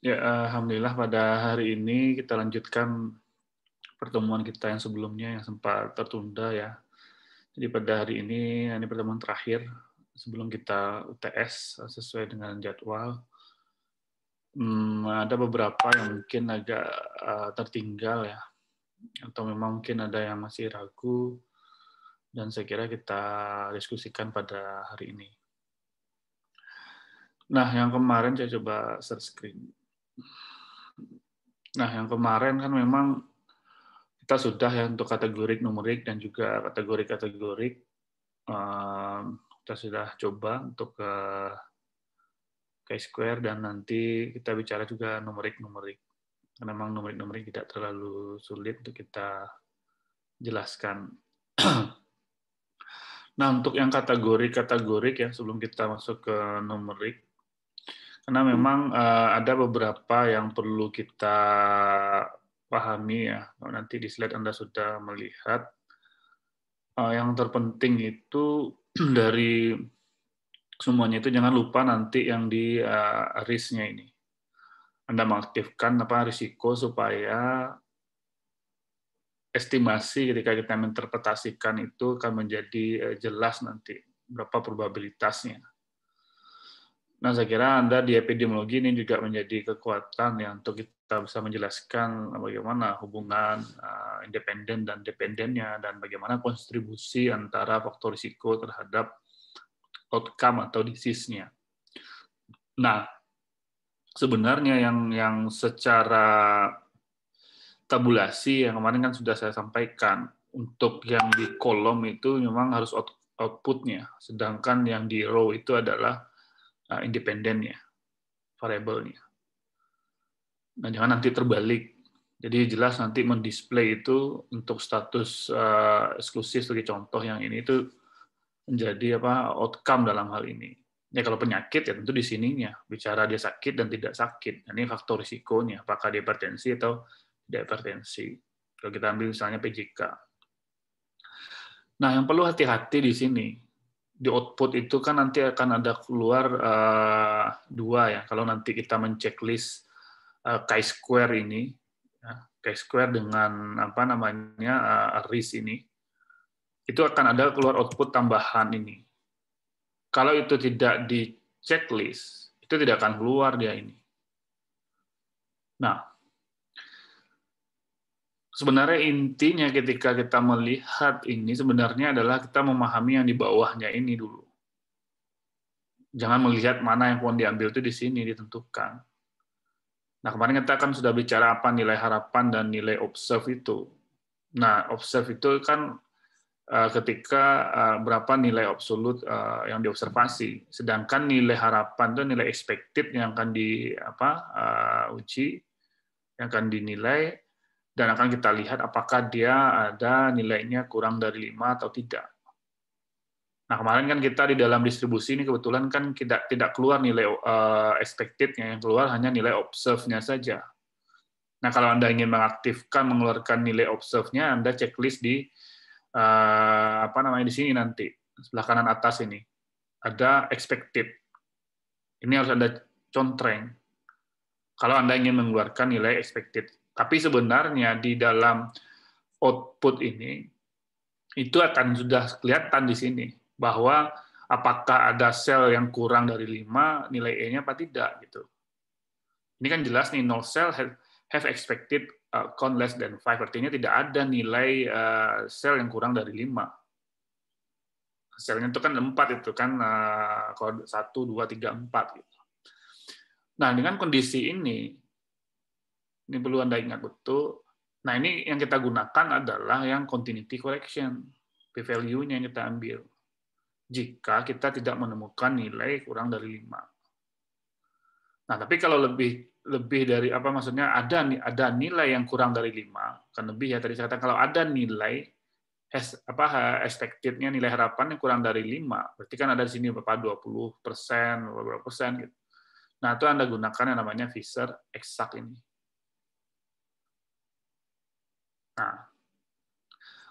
Ya, alhamdulillah pada hari ini kita lanjutkan pertemuan kita yang sebelumnya yang sempat tertunda ya. Jadi pada hari ini pertemuan terakhir sebelum kita UTS sesuai dengan jadwal. Ada beberapa yang mungkin agak tertinggal ya, atau memang mungkin ada yang masih ragu, dan saya kira kita diskusikan pada hari ini. Nah, yang kemarin saya coba share screen. Nah, yang kemarin kan memang kita sudah ya untuk kategori numerik dan juga kategori-kategori kita sudah coba untuk chi-square dan nanti kita bicara juga numerik-numerik. Karena memang numerik-numerik tidak terlalu sulit untuk kita jelaskan. Nah, untuk yang kategori ya sebelum kita masuk ke numerik, karena memang ada beberapa yang perlu kita pahami ya. Nanti di slide Anda sudah melihat. Yang terpenting itu dari semuanya itu jangan lupa nanti yang di risk-nya ini. Anda mengaktifkan risiko supaya estimasi ketika kita menginterpretasikan itu akan menjadi jelas nanti berapa probabilitasnya. Nah, saya kira Anda di epidemiologi ini juga menjadi kekuatan ya untuk kita bisa menjelaskan bagaimana hubungan independen dan dependennya dan bagaimana kontribusi antara faktor risiko terhadap outcome atau disease-nya. Nah, sebenarnya yang secara tabulasi yang kemarin kan sudah saya sampaikan, untuk yang di kolom itu memang harus output-nya, sedangkan yang di row itu adalah independennya, variabelnya. Nah, jangan nanti terbalik. Jadi jelas nanti mendisplay itu untuk status eksklusif sebagai contoh yang ini itu menjadi outcome dalam hal ini. Ya kalau penyakit ya tentu di sininya bicara dia sakit dan tidak sakit. Ini faktor risikonya, apakah dia hipertensi atau tidak hipertensi. Kalau kita ambil misalnya PJK. Nah, yang perlu hati-hati di sini di output itu kan nanti akan ada keluar dua ya. Kalau nanti kita menceklis chi-square ini, chi-square dengan risk ini, itu akan ada keluar output tambahan ini. Kalau itu tidak di checklist, itu tidak akan keluar dia ini. Nah, sebenarnya intinya ketika kita melihat ini sebenarnya adalah kita memahami yang di bawahnya ini dulu. Jangan melihat mana yang mau diambil itu di sini ditentukan. Nah, kemarin kita kan sudah bicara apa nilai harapan dan nilai observe itu. Nah, observe itu kan ketika berapa nilai absolut yang diobservasi, sedangkan nilai harapan itu nilai expected yang akan diuji, yang akan dinilai, dan akan kita lihat apakah dia ada nilainya kurang dari 5 atau tidak. Nah, kemarin kan kita di dalam distribusi ini kebetulan kan tidak keluar nilai expected-nya, yang keluar hanya nilai observe-nya saja. Nah, kalau Anda ingin mengaktifkan, mengeluarkan nilai observe-nya, Anda checklist di di sini nanti sebelah kanan atas ini ada expected. Ini harus Anda contreng kalau Anda ingin mengeluarkan nilai expected. Tapi sebenarnya di dalam output ini itu akan sudah kelihatan di sini bahwa apakah ada sel yang kurang dari 5 nilai E-nya apa tidak gitu. Ini kan jelas nih, no cell have expected count less than 5, artinya tidak ada nilai sel yang kurang dari 5. Selnya itu kan 4 itu kan kalau 1, 2, 3, 4 gitu. Nah, dengan kondisi ini perlu Anda ingat betul. Nah, ini yang kita gunakan adalah yang continuity correction, p-value-nya yang kita ambil. Jika kita tidak menemukan nilai kurang dari 5. Nah, tapi kalau lebih dari maksudnya ada nilai yang kurang dari 5, kan lebih ya tadi saya katakan kalau ada nilai expected-nya nilai harapan yang kurang dari 5, berarti kan ada di sini berapa 20%, beberapa persen gitu. Nah, itu Anda gunakan yang namanya Fisher exact ini. Nah,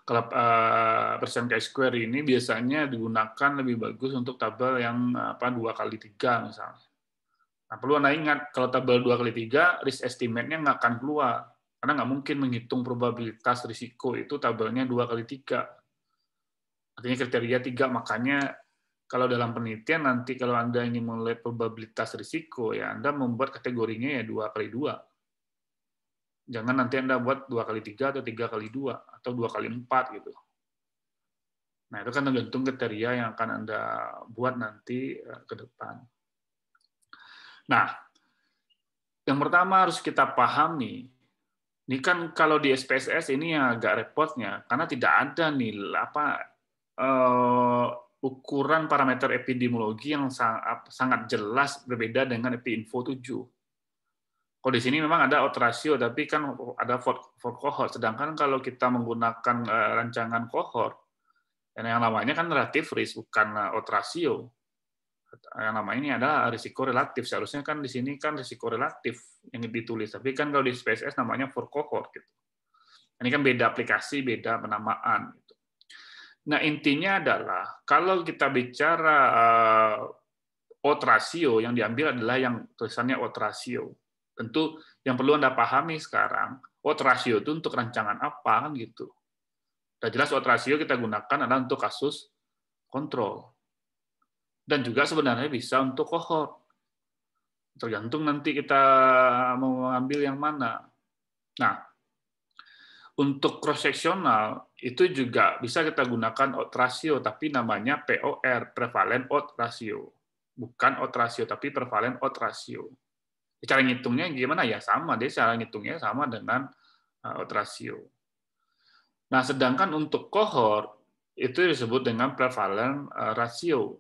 kalau persen chi-square ini biasanya digunakan lebih bagus untuk tabel yang 2 kali 3 misalnya. Nah, perlu Anda ingat, kalau tabel 2x3, risk estimate-nya nggak akan keluar. Karena nggak mungkin menghitung probabilitas risiko itu tabelnya 2x3. Artinya kriteria 3, makanya kalau dalam penelitian nanti kalau Anda ingin melihat probabilitas risiko, ya Anda membuat kategorinya ya 2x2. Jangan nanti Anda buat 2x3 atau 3x2 atau 2x4 gitu. Nah, itu kan tergantung kriteria yang akan Anda buat nanti ke depan. Nah, yang pertama harus kita pahami, ini kan kalau di SPSS ini yang agak repotnya, karena tidak ada nih ukuran parameter epidemiologi yang sangat jelas berbeda dengan EpiInfo 7. Kalau di sini memang ada odds ratio, tapi kan ada for cohort. Sedangkan kalau kita menggunakan rancangan cohort, yang namanya kan relative risk, bukan odds ratio. Yang namanya ini adalah risiko relatif. Seharusnya kan di sini kan risiko relatif yang ditulis. Tapi kan kalau di SPSS namanya for cohort. Gitu. Ini kan beda aplikasi, beda penamaan. Gitu. Nah, intinya adalah kalau kita bicara odds ratio, yang diambil adalah yang tulisannya odds ratio. Tentu yang perlu Anda pahami sekarang, odds ratio itu untuk rancangan apa kan gitu. Sudah jelas odds ratio kita gunakan adalah untuk kasus kontrol. Dan juga sebenarnya bisa untuk cohort. Tergantung nanti kita mau ambil yang mana. Nah, untuk cross-sectional itu juga bisa kita gunakan odds ratio, tapi namanya POR, prevalent odds ratio. Bukan odds ratio, tapi prevalent odds ratio. Cara ngitungnya gimana ya? Sama, dia cara ngitungnya sama dengan odds ratio. Nah, sedangkan untuk cohort itu disebut dengan prevalent ratio,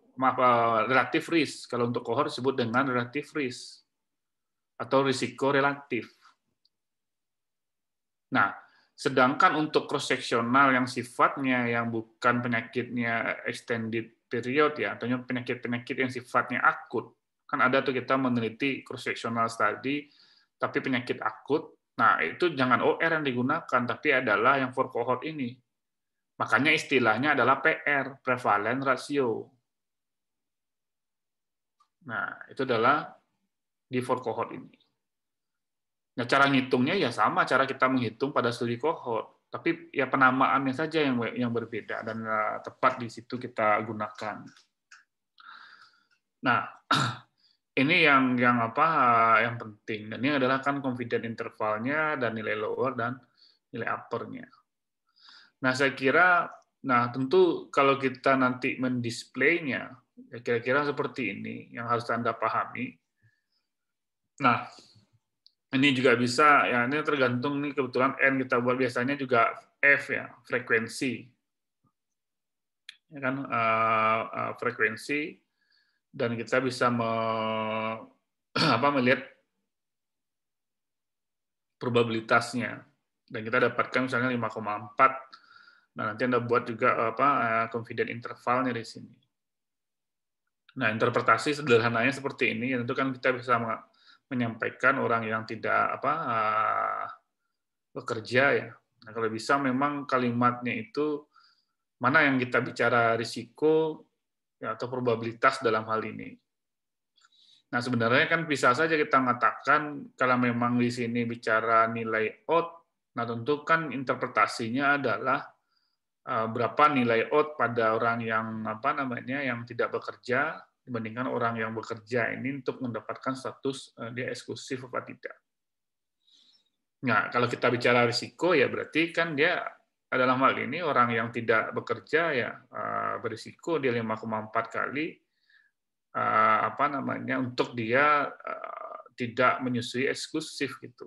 relative risk. Kalau untuk cohort disebut dengan relative risk atau risiko relatif. Nah, sedangkan untuk cross-sectional yang sifatnya yang bukan penyakitnya extended period ya, atau penyakit-penyakit yang sifatnya akut. Kan ada tuh kita meneliti cross-sectional study, tapi penyakit akut. Nah, itu jangan OR yang digunakan, tapi adalah yang for cohort ini. Makanya istilahnya adalah PR, prevalent ratio. Nah, itu adalah di for cohort ini. Nah, cara ngitungnya ya sama, cara kita menghitung pada studi cohort. Tapi ya penamaannya saja yang berbeda, dan tepat di situ kita gunakan. Nah, ini yang penting. Dan ini adalah kan confidence intervalnya dan nilai lower dan nilai uppernya. Nah, saya kira, tentu kalau kita nanti mendisplaynya, ya kira-kira seperti ini yang harus Anda pahami. Nah, ini juga bisa, ya ini tergantung nih kebetulan N kita buat biasanya juga F ya, frekuensi. Ya kan, frekuensi, dan kita bisa melihat probabilitasnya. Dan kita dapatkan misalnya 5,4. Nah, nanti Anda buat juga confidence intervalnya di sini. Nah, interpretasi sederhananya seperti ini. Tentu kan kita bisa menyampaikan orang yang tidak bekerja ya. Nah, kalau bisa memang kalimatnya itu mana yang kita bicara risiko ya, atau probabilitas dalam hal ini. Nah, sebenarnya kan bisa saja kita mengatakan kalau memang di sini bicara nilai odds, nah tentu kan interpretasinya adalah berapa nilai odds pada orang yang yang tidak bekerja dibandingkan orang yang bekerja ini untuk mendapatkan status dia eksklusif apa tidak. Nah, kalau kita bicara risiko ya berarti kan dia dalam hal ini orang yang tidak bekerja ya berisiko dia 5,4 kali untuk dia tidak menyusui eksklusif gitu.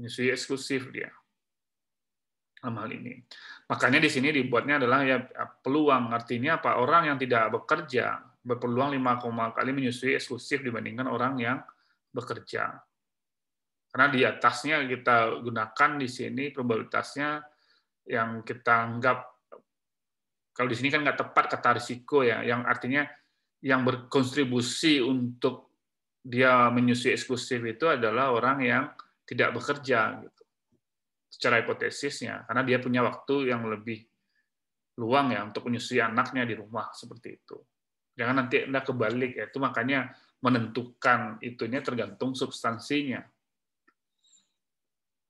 Menyusui eksklusif dia. Dalam hal ini. Makanya di sini dibuatnya adalah ya peluang, artinya apa? Orang yang tidak bekerja berpeluang 5 kali menyusui eksklusif dibandingkan orang yang bekerja. Karena di atasnya kita gunakan di sini probabilitasnya yang kita anggap, kalau di sini kan nggak tepat kata risiko ya, yang artinya yang berkontribusi untuk dia menyusui eksklusif itu adalah orang yang tidak bekerja gitu. Secara hipotesisnya, karena dia punya waktu yang lebih luang ya untuk menyusui anaknya di rumah seperti itu. Jangan nanti Anda kebalik ya. Itu makanya menentukan itunya tergantung substansinya.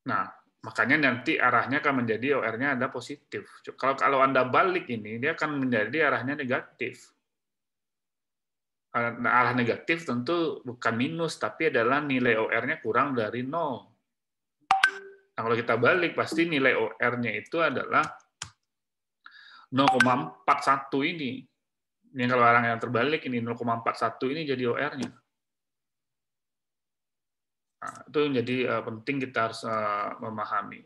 Nah, makanya nanti arahnya akan menjadi OR-nya ada positif. Kalau Anda balik ini, dia akan menjadi arahnya negatif. Arah negatif tentu bukan minus, tapi adalah nilai OR-nya kurang dari 0. Nah, kalau kita balik, pasti nilai OR-nya itu adalah 0,41 ini. Ini kalau arah yang terbalik, ini 0,41 ini jadi OR-nya. Nah, itu menjadi penting kita harus memahami.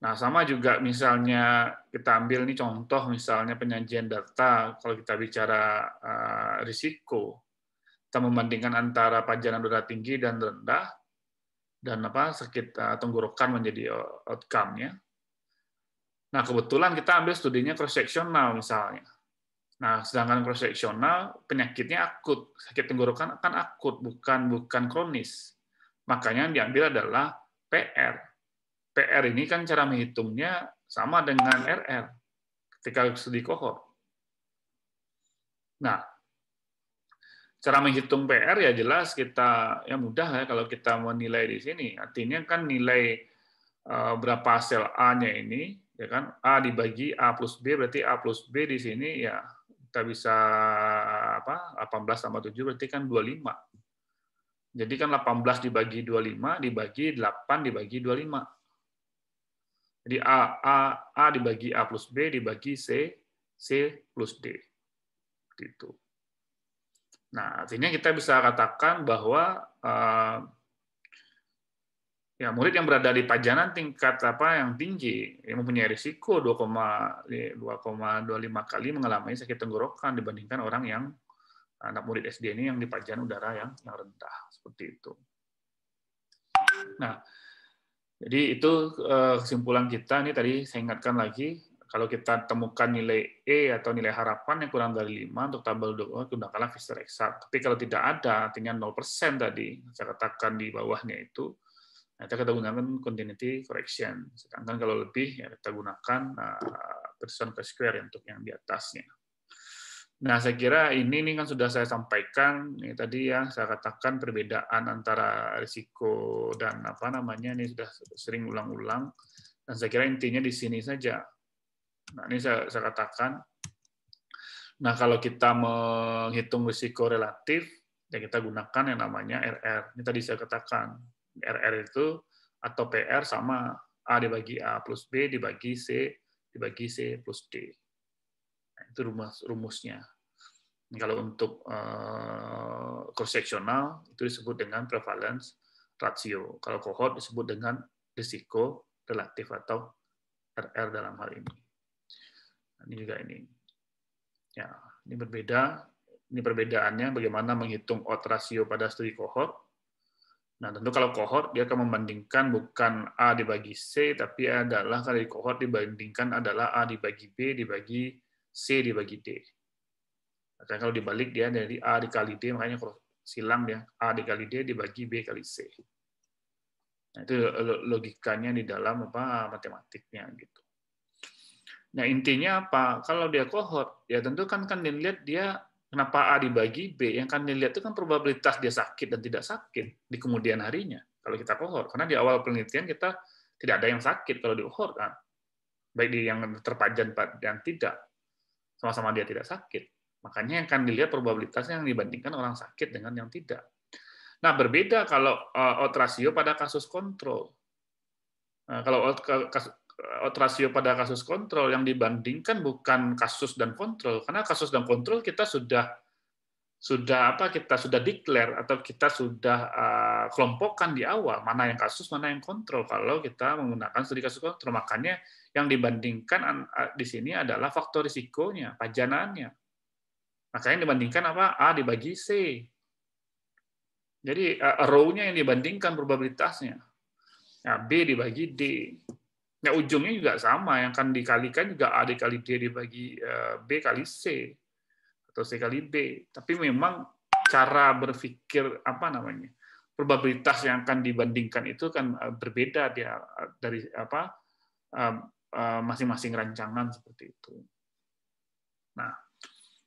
Nah, sama juga misalnya kita ambil nih contoh misalnya penyajian data, kalau kita bicara risiko, kita membandingkan antara pajanan udara tinggi dan rendah, dan sakit tenggorokan menjadi outcome-nya. Nah, kebetulan kita ambil studinya cross-sectional misalnya. Nah, sedangkan cross-sectional penyakitnya akut, sakit tenggorokan akan akut, bukan kronis. Makanya yang diambil adalah PR. PR ini kan cara menghitungnya sama dengan RR ketika studi kohort. Nah, cara menghitung PR ya jelas kita ya mudah ya kalau kita menilai di sini. Artinya kan nilai berapa sel A-nya ini, ya kan? A dibagi A plus B berarti A plus B di sini ya kita bisa 18 tambah 7 berarti kan 25. Jadi kan 18 dibagi 25 dibagi 8 dibagi 25. Jadi A dibagi A plus B dibagi C plus D. Gitu. Nah, artinya kita bisa katakan bahwa ya murid yang berada di pajanan tingkat yang tinggi, yang mempunyai risiko 2,25 kali mengalami sakit tenggorokan dibandingkan orang yang anak murid SD ini yang di pajanan udara yang rendah, seperti itu. Nah, jadi itu kesimpulan kita. Ini tadi saya ingatkan lagi, kalau kita temukan nilai E atau nilai harapan yang kurang dari 5 untuk tabel 2, gunakanlah Pfister Exact. Tapi kalau tidak ada, artinya 0% tadi, saya katakan di bawahnya itu, kita gunakan continuity correction. Sedangkan kalau lebih, ya kita gunakan Pearson Square untuk yang di atasnya. Nah, saya kira ini kan sudah saya sampaikan ini tadi ya, saya katakan perbedaan antara risiko dan ini sudah sering ulang-ulang, dan saya kira intinya di sini saja. Nah, ini saya katakan. Nah, kalau kita menghitung risiko relatif, ya kita gunakan yang namanya RR. Ini tadi saya katakan, RR itu atau PR sama A dibagi A plus B dibagi C plus D. Nah, itu rumusnya. Kalau untuk cross-sectional itu disebut dengan prevalence ratio. Kalau cohort disebut dengan risiko relatif atau RR dalam hal ini. Nah, ini juga ini. Ya, ini berbeda. Ini perbedaannya bagaimana menghitung odds ratio pada studi cohort. Nah, tentu kalau cohort dia akan membandingkan bukan A dibagi C, tapi adalah kalau di cohort dibandingkan adalah A dibagi B dibagi C dibagi D. Nah, kalau dibalik dia dari A dikali D, makanya silang dia A dikali D dibagi B kali C. Nah, itu logikanya di dalam matematiknya gitu. Nah, intinya apa? Kalau dia cohort, ya tentu kan dilihat dia kenapa A dibagi B, yang kan dilihat itu kan probabilitas dia sakit dan tidak sakit di kemudian harinya kalau kita cohort. Karena di awal penelitian kita tidak ada yang sakit kalau di cohort kan. Baik di yang terpajan dan tidak. Sama-sama dia tidak sakit. Makanya yang akan dilihat probabilitasnya yang dibandingkan orang sakit dengan yang tidak. Nah, berbeda kalau odds ratio pada kasus kontrol. Nah, kalau odds ratio pada kasus kontrol yang dibandingkan bukan kasus dan kontrol, karena kasus dan kontrol kita sudah declare atau kita sudah kelompokkan di awal mana yang kasus mana yang kontrol kalau kita menggunakan studi kasus kontrol. Makanya yang dibandingkan di sini adalah faktor risikonya, pajanannya. Makanya dibandingkan A dibagi C. Jadi row-nya yang dibandingkan probabilitasnya. Nah, B dibagi D. Nah, ujungnya juga sama, yang akan dikalikan juga A dikali D dibagi B kali C atau C kali B. Tapi memang cara berpikir probabilitas yang akan dibandingkan itu kan berbeda dia dari masing-masing rancangan seperti itu. Nah,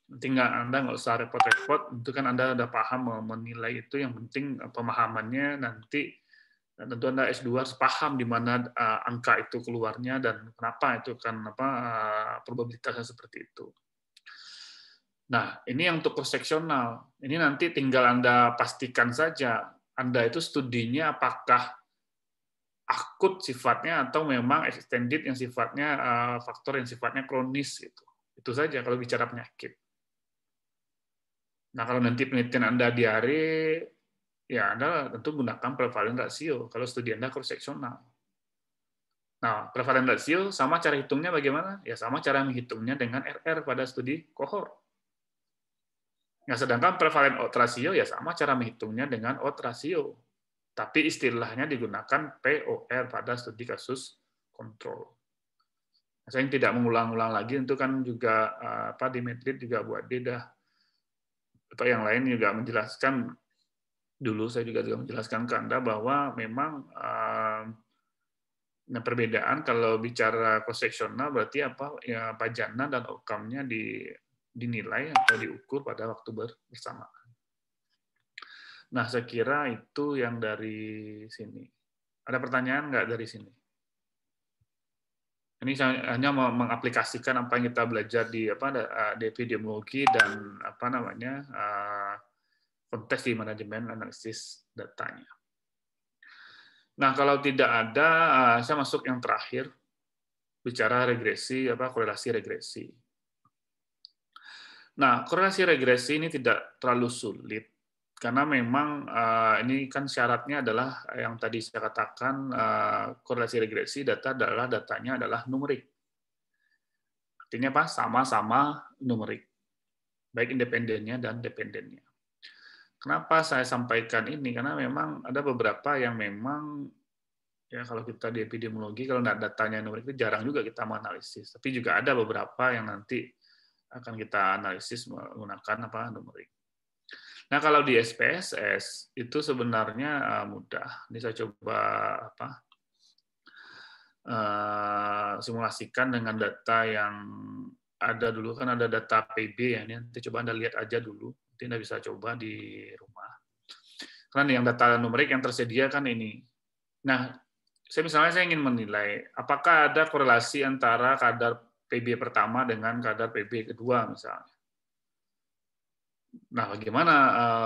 Nanti Anda nggak usah repot-repot, itu kan Anda udah paham menilai itu, yang penting pemahamannya nanti. Dan tentu Anda S2 harus paham di mana angka itu keluarnya dan kenapa itu kan probabilitasnya seperti itu. Nah, ini yang untuk cross-seksional. Ini nanti tinggal Anda pastikan saja Anda itu studinya apakah akut sifatnya atau memang extended yang sifatnya faktor yang sifatnya kronis gitu. Itu saja kalau bicara penyakit. Nah, kalau nanti penelitian Anda diare, ya Anda tentu gunakan prevalent ratio kalau studi Anda cross-seksional. Nah, prevalent ratio sama cara hitungnya bagaimana? Ya sama cara menghitungnya dengan RR pada studi kohort. Nah, sedangkan prevalent odds ratio ya sama cara menghitungnya dengan odds ratio. Tapi istilahnya digunakan POR pada studi kasus kontrol. Nah, saya tidak mengulang-ulang lagi, itu kan juga di Medlit juga buat dia atau yang lain juga menjelaskan. Dulu saya juga menjelaskan ke Anda bahwa memang perbedaan kalau bicara cross-seksional berarti apa ya, pajana dan outcome-nya dinilai atau diukur pada waktu bersamaan. Nah, saya kira itu yang dari sini. Ada pertanyaan nggak dari sini? Ini hanya mengaplikasikan apa yang kita belajar di epidemiologi dan konteks di manajemen analisis datanya. Nah, kalau tidak ada, saya masuk yang terakhir, bicara regresi, korelasi regresi. Nah, korelasi regresi ini tidak terlalu sulit, karena memang ini kan syaratnya adalah yang tadi saya katakan, korelasi regresi datanya adalah numerik. Artinya apa? Sama-sama numerik, baik independennya dan dependennya. Kenapa saya sampaikan ini? Karena memang ada beberapa yang memang, ya kalau kita di epidemiologi, kalau datanya numerik itu jarang juga kita menganalisis. Tapi juga ada beberapa yang nanti akan kita analisis menggunakan numerik. Nah, kalau di SPSS itu sebenarnya mudah. Ini saya coba simulasikan dengan data yang ada dulu, kan ada data PB ya. Ini nanti coba Anda lihat aja dulu. Nanti Anda bisa coba di rumah. Karena yang data numerik yang tersedia kan ini. Nah, saya ingin menilai apakah ada korelasi antara kadar PB pertama dengan kadar PB kedua misalnya. Nah, bagaimana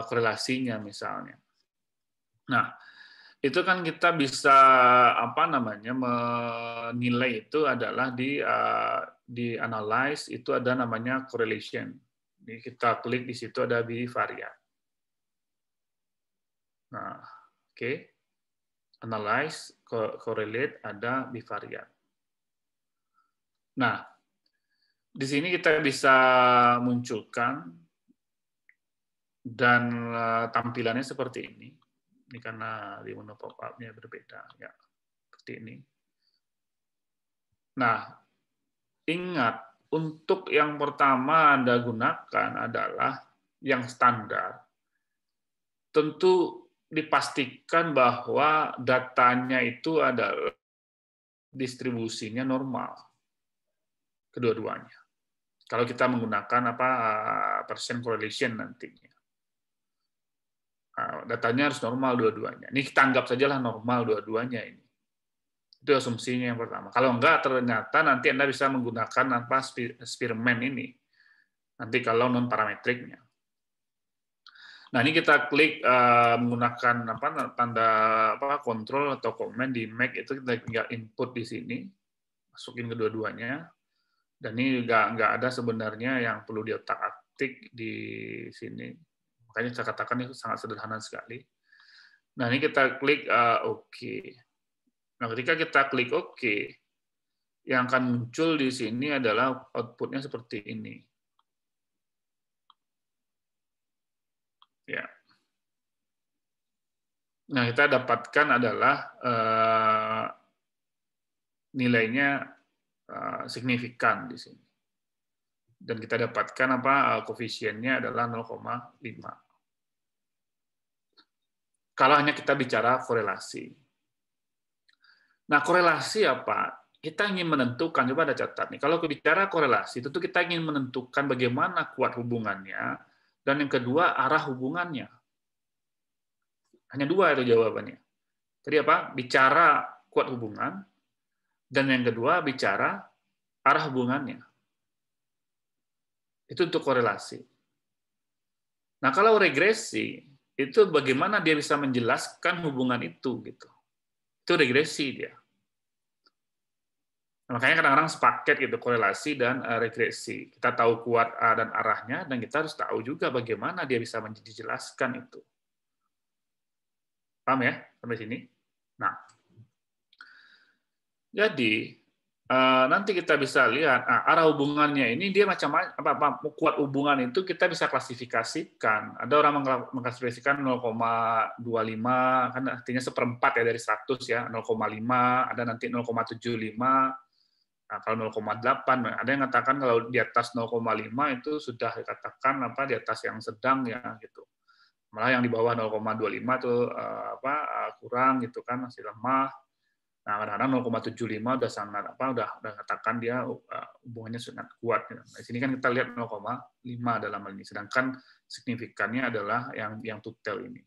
korelasinya misalnya? Nah, itu kan kita bisa menilai itu adalah di analyze itu ada namanya correlation. Jadi kita klik di situ ada bivariat. Nah, oke. Analyze, correlate, ada bivariat. Nah, di sini kita bisa munculkan dan tampilannya seperti ini. Ini karena di menu pop-up-nya berbeda, ya seperti ini. Nah, ingat untuk yang pertama Anda gunakan adalah yang standar. Tentu dipastikan bahwa datanya itu adalah distribusinya normal kedua-duanya. Kalau kita menggunakan percent correlation nantinya. Datanya harus normal dua-duanya. Ini kita anggap sajalah normal dua-duanya ini. Itu asumsinya yang pertama. Kalau enggak, ternyata nanti Anda bisa menggunakan Spearman ini. Nanti kalau non parametriknya. Nah, ini kita klik menggunakan tanda kontrol atau command di Mac, itu kita tinggal input di sini, masukin kedua-duanya. Dan ini juga nggak ada sebenarnya yang perlu diotak-atik di sini. Makanya saya katakan itu sangat sederhana sekali. Nah, ini kita klik OK. Nah, ketika kita klik OK, yang akan muncul di sini adalah output-nya seperti ini. Ya. Nah, kita dapatkan adalah nilainya signifikan di sini. Dan kita dapatkan koefisiennya adalah 0,5. Kalau hanya kita bicara korelasi. Nah, korelasi apa? kita ingin menentukan, coba ada catat nih, kalau bicara korelasi, tentu kita ingin menentukan bagaimana kuat hubungannya, dan yang kedua, arah hubungannya. Hanya dua itu jawabannya. Jadi apa? Bicara kuat hubungan, dan yang kedua, bicara arah hubungannya. Itu untuk korelasi. Nah, kalau regresi, itu bagaimana dia bisa menjelaskan hubungan itu, gitu. Itu regresi dia. Makanya kadang-kadang sepaket gitu korelasi dan regresi. Kita tahu kuat dan arahnya, dan kita harus tahu juga bagaimana dia bisa menjelaskan itu. Paham ya sampai sini? Nah, jadi nanti kita bisa lihat arah hubungannya ini dia macam apa kuat hubungan itu kita bisa klasifikasikan. Ada orang mengklasifikasikan 0,25 kan artinya seperempat ya dari 100 ya, 0,5, ada nanti 0,75. Nah, kalau 0,8, ada yang mengatakan kalau di atas 0,5 itu sudah dikatakan di atas yang sedang ya gitu. Malah yang di bawah 0,25 itu kurang gitu kan, masih lemah. Nah, kadang-kadang 0,75 udah sangat udah katakan dia hubungannya sangat kuat. Di sini kan kita lihat 0,5 dalam hal ini, sedangkan signifikannya adalah yang total ini.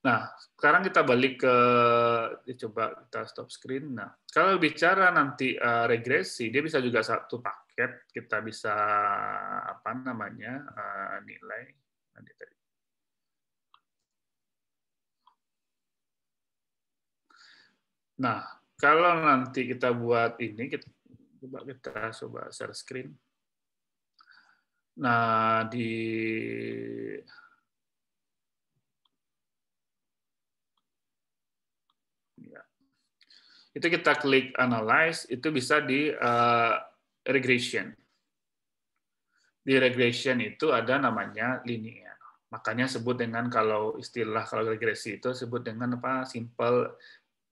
Nah, sekarang kita balik ke, coba kita stop screen. Nah, kalau bicara nanti regresi, dia bisa juga satu paket, kita bisa nilai. Nah, kalau nanti kita buat ini, kita coba share screen. Nah, itu kita klik analyze, itu bisa di regression. Di regression itu ada namanya linear. Makanya sebut dengan kalau regresi itu sebut dengan simple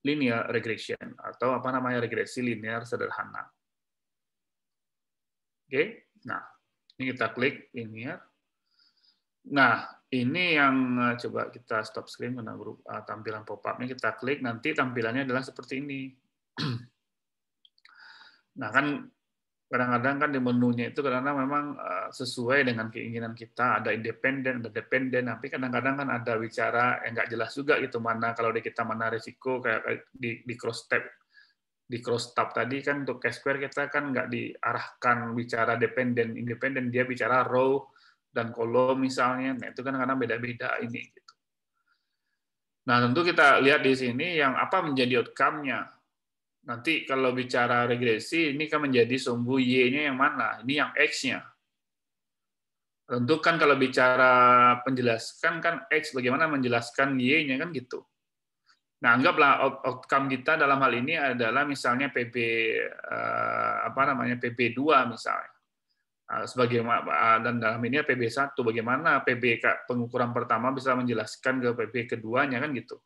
linear regression atau regresi linear sederhana. Oke. Nah, ini kita klik linear. Nah, ini yang coba kita stop screen karena tampilan pop-up-nya kita klik, nanti tampilannya adalah seperti ini. Nah, kan kadang-kadang kan di menunya itu kadang-kadang memang sesuai dengan keinginan kita, ada independen, ada dependen, tapi kadang-kadang kan ada bicara yang nggak jelas juga gitu, mana kalau kita mana risiko, kayak di cross tab tadi kan untuk Chi-square kita kan nggak diarahkan bicara dependen, independen, dia bicara row dan kolom misalnya, nah itu kan kadang beda-beda ini. Gitu. Nah tentu kita lihat di sini yang apa menjadi outcome-nya. Nanti kalau bicara regresi, ini kan menjadi sumbu Y-nya yang mana? Ini yang X-nya. Tentu kan kalau bicara penjelaskan kan X, bagaimana menjelaskan Y-nya kan gitu. Nah, anggaplah outcome kita dalam hal ini adalah misalnya PB2 misalnya. Dan dalam ini PB1, bagaimana PB pengukuran pertama bisa menjelaskan ke PB keduanya kan gitu.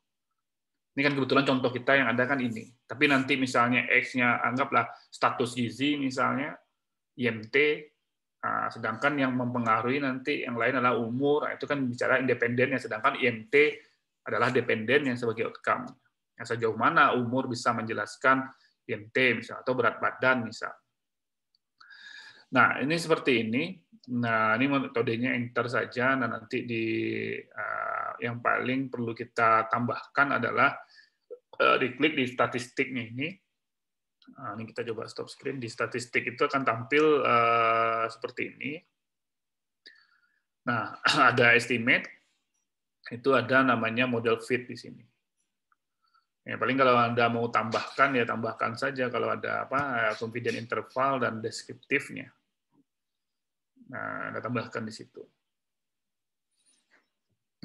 Ini kan kebetulan contoh kita yang ada kan ini. Tapi nanti misalnya X-nya anggaplah status gizi misalnya, IMT, sedangkan yang mempengaruhi nanti yang lain adalah umur, itu kan bicara independen, sedangkan IMT adalah dependen yang sebagai outcome. Yang sejauh mana umur bisa menjelaskan IMT misalnya, atau berat badan misalnya. Nah, ini seperti ini. Nah, ini metodenya enter saja. Nah, nanti yang paling perlu kita tambahkan adalah diklik di statistiknya ini. Nah, ini kita coba stop screen. Di statistik itu akan tampil seperti ini. Nah, ada estimate. Itu ada namanya model fit di sini. Ya, paling kalau Anda mau tambahkan, ya tambahkan saja kalau ada confidence interval dan deskriptifnya. Nah, Anda tambahkan di situ.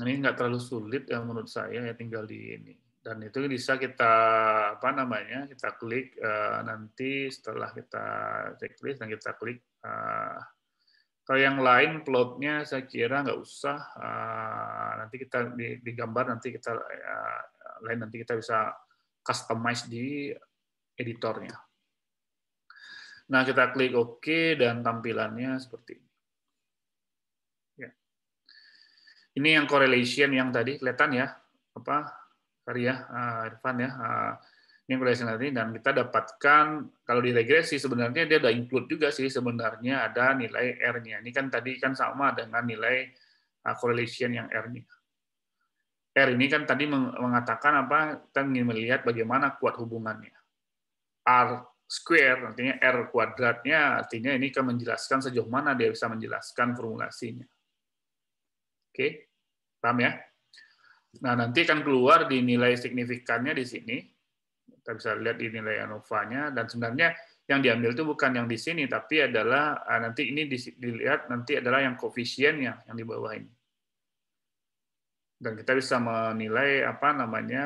Ini nggak terlalu sulit ya menurut saya, ya tinggal di ini. Dan itu bisa kita kita klik nanti setelah kita checklist dan kita klik. Kalau yang lain plotnya saya kira nggak usah. Nanti kita digambar nanti kita nanti kita bisa customize di editornya. Nah, kita klik OK dan tampilannya seperti ini. Ya. Ini yang correlation yang tadi kelihatan ya, Irfan ya. Ini korelasi nanti, dan kita dapatkan kalau di regresi sebenarnya dia udah include juga sih sebenarnya ada nilai R-nya. Ini kan tadi kan sama dengan nilai correlation yang R-nya. R ini kan tadi mengatakan apa? Kita ingin melihat bagaimana kuat hubungannya. R square artinya R kuadratnya, artinya ini akan menjelaskan sejauh mana dia bisa menjelaskan formulasinya. Oke, paham ya? Nah, nanti akan keluar di nilai signifikannya di sini. Kita bisa lihat di nilai ANOVA-nya, dan sebenarnya yang diambil itu bukan yang di sini, tapi adalah nanti ini dilihat nanti adalah yang koefisiennya yang di bawah ini. Dan kita bisa menilai apa namanya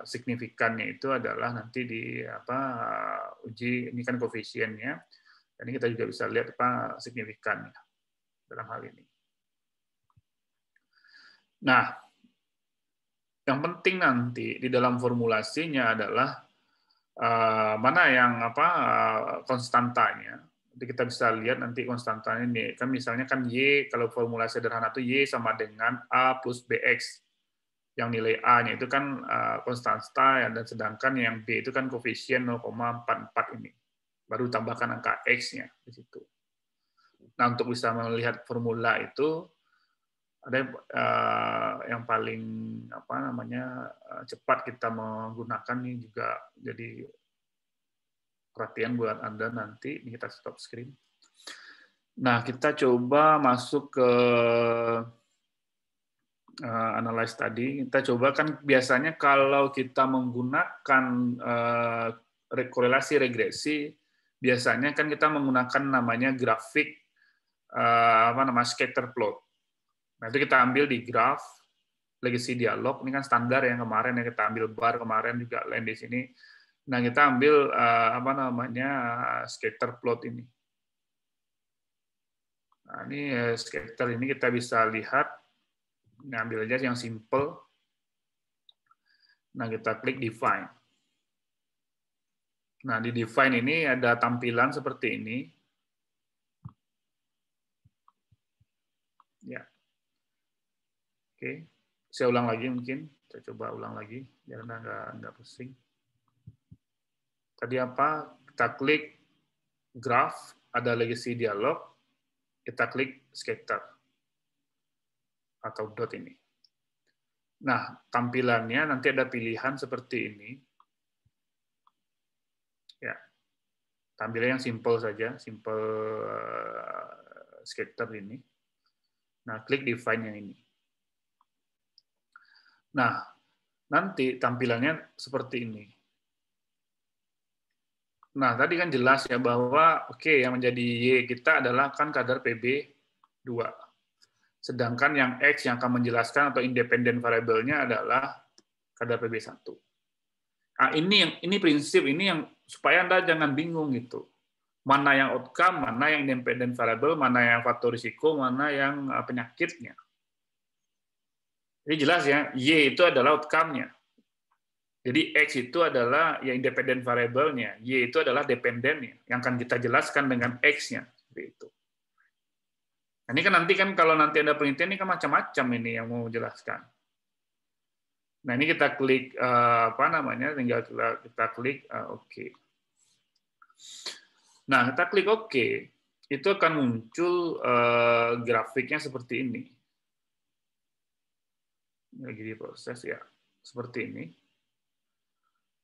signifikannya itu adalah nanti di uji, ini kan koefisiennya. Dan ini kita juga bisa lihat apa signifikannya dalam hal ini. Nah, yang penting nanti di dalam formulasinya adalah mana yang konstantanya. Jadi kita bisa lihat nanti konstantanya ini. Kan misalnya kan Y, kalau formulasi sederhana itu Y sama dengan A plus BX. Yang nilai A-nya itu kan konstanta, dan sedangkan yang B itu kan koefisien 0,44 ini. Baru tambahkan angka X-nya di situ. Nah, untuk bisa melihat formula itu, ada yang paling cepat kita menggunakan ini juga jadi perhatian buat Anda nanti. Ini kita stop screen. Nah, kita coba masuk ke analyze tadi. Kita coba kan biasanya kalau kita menggunakan korelasi regresi, biasanya kan kita menggunakan namanya grafik scatter plot. Nah, itu kita ambil di graph legacy dialog, ini kan standar yang kemarin yang kita ambil bar kemarin juga lain di sini. Nah, kita ambil scatter plot ini. Nah, ini scatter ini kita bisa lihat, ini ambil aja yang simple. Nah, kita klik define. Nah, di define ini ada tampilan seperti ini. Ya. Oke. Saya ulang lagi mungkin. Saya coba ulang lagi biar nggak pusing. Tadi apa? Kita klik graph, ada legacy dialog, kita klik scatter atau dot ini. Nah, tampilannya nanti ada pilihan seperti ini. Ya. Tampilannya yang simple saja, simple scatter ini. Nah, klik define yang ini. Nah, nanti tampilannya seperti ini. Nah, tadi kan jelas ya bahwa yang menjadi Y kita adalah kan kadar PB2. Sedangkan yang X yang akan menjelaskan atau independent variable-nya adalah kadar PB1. Nah, ini prinsip ini yang supaya Anda jangan bingung gitu. Mana yang outcome, mana yang independent variable, mana yang faktor risiko, mana yang penyakitnya. Jadi jelas ya, Y itu adalah outcome-nya. Jadi X itu adalah yang independent variable-nya, Y itu adalah dependent-nya, yang akan kita jelaskan dengan X-nya. Seperti itu. Nah, ini kan nanti kan kalau nanti ada penelitian ini kan macam-macam ini yang mau jelaskan. Nah, ini kita klik tinggal kita klik oke. Nah, kita klik oke, itu akan muncul grafiknya seperti ini. Lagi diproses ya, seperti ini.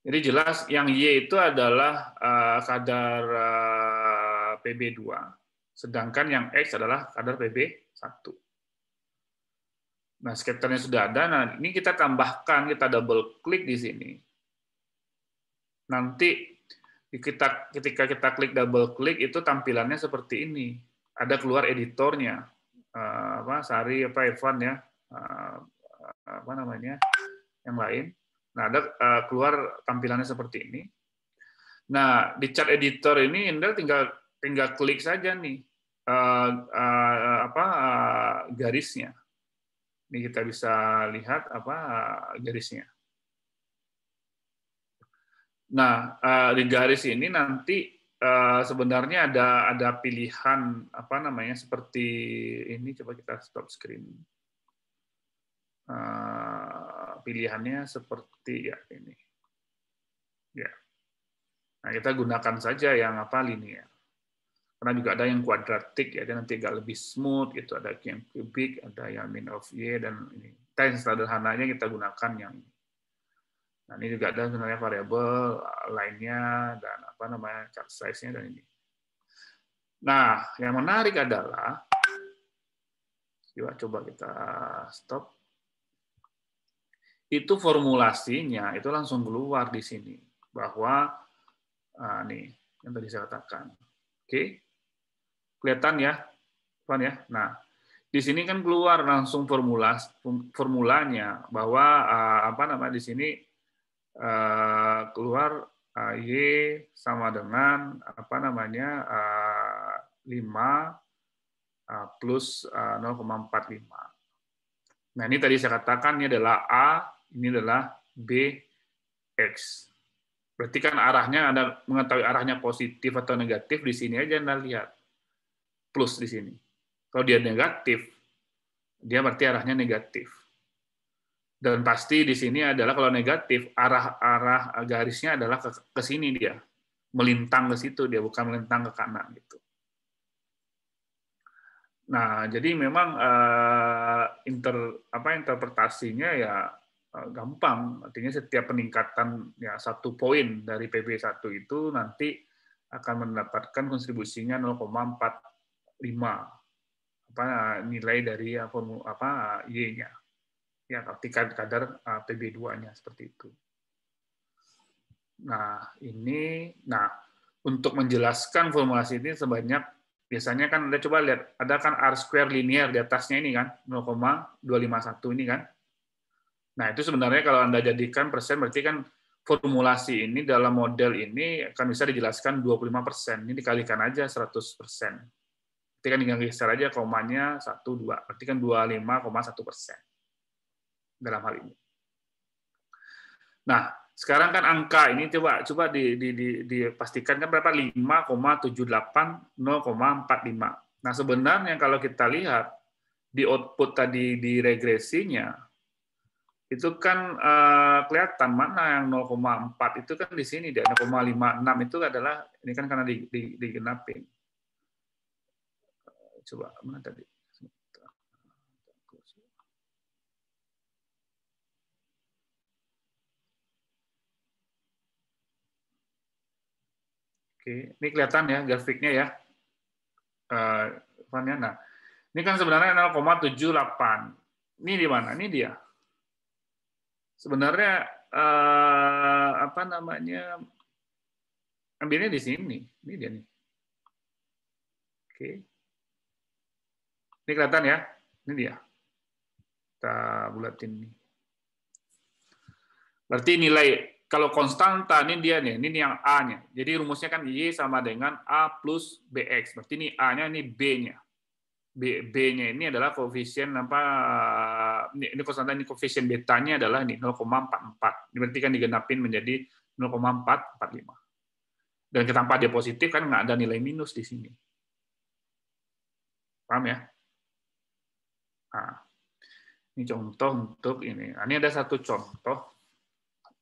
Jadi jelas yang Y itu adalah kadar PB2, sedangkan yang X adalah kadar PB1. Nah, scatternya sudah ada. Nah, ini kita tambahkan, kita double klik di sini. Nanti ketika kita klik double klik itu tampilannya seperti ini. Ada keluar editornya. Sari Evan ya. Yang lain. Nah, ada keluar tampilannya seperti ini. Nah, di chart editor ini Anda tinggal klik saja nih garisnya. Ini kita bisa lihat garisnya. Nah, di garis ini nanti sebenarnya ada pilihan seperti ini. Coba kita stop screen. Pilihannya seperti ya ini. Ya. Nah, kita gunakan saja yang linear. Karena juga ada yang kuadratik, ya, dia nanti agak lebih smooth, gitu. Ada yang kubik, ada yang min of y, dan ini. Kita yang sederhananya kita gunakan yang ini. Nah, ini juga ada sebenarnya variabel lainnya, dan chart size-nya, dan ini. Nah, yang menarik adalah, coba kita stop. Itu formulasinya, itu langsung keluar di sini. Bahwa, nih, yang tadi saya katakan. Oke? Kelihatan ya? Nah, di sini kan keluar langsung formulanya, bahwa, di sini keluar Y sama dengan 5 plus 0,45. Nah, ini tadi saya katakan ini adalah A, ini adalah B, X. Berarti kan arahnya, Anda mengetahui arahnya positif atau negatif, di sini aja Anda lihat. Plus di sini. Kalau dia negatif, dia berarti arahnya negatif. Dan pasti di sini adalah kalau negatif, arah garisnya adalah ke sini dia. Melintang ke situ dia, bukan melintang ke kanan gitu. Nah, jadi memang interpretasinya ya gampang. Artinya setiap peningkatan ya 1 poin dari PB1 itu nanti akan mendapatkan kontribusinya 0,45 nilai dari Y-nya. Ya, kadar PB2-nya seperti itu. Nah, untuk menjelaskan formulasi ini biasanya kan Anda coba lihat, ada kan R² linear di atasnya ini kan, 0,251 ini kan. Nah, itu sebenarnya kalau Anda jadikan persen, berarti kan formulasi ini dalam model ini akan bisa dijelaskan 25%. Ini dikalikan aja 100%. Berarti kan tinggal geser aja komanya 1, 2. Berarti kan 25,1% dalam hal ini. Nah, sekarang kan angka ini coba dipastikan kan berapa? 5,78, 0,45. Nah, sebenarnya kalau kita lihat di output tadi di regresinya, itu kan kelihatan mana yang 0,4 itu kan di sini dia 0,56 itu adalah ini kan karena digenapin. Coba mana tadi? Oke, ini kelihatan ya grafiknya ya. Nah, ini kan sebenarnya 0,78. Ini di mana? Ini dia. Sebenarnya ambilnya di sini. Ini dia nih. Oke. Ini kelihatan ya? Ini dia. Kita bulatin nih. Berarti nilai kalau konstanta ini dia nih, ini yang A-nya. Jadi rumusnya kan Y sama dengan A plus BX. Berarti ini A-nya, ini B-nya. B-nya ini adalah koefisien ini konstanta, ini koefisien betanya adalah ini 0,44. Ini berarti kan digenapin menjadi 0,445. Dan tanpa dia positif kan nggak ada nilai minus di sini. Paham ya? Nah, ini contoh untuk ini. Nah, ini ada satu contoh.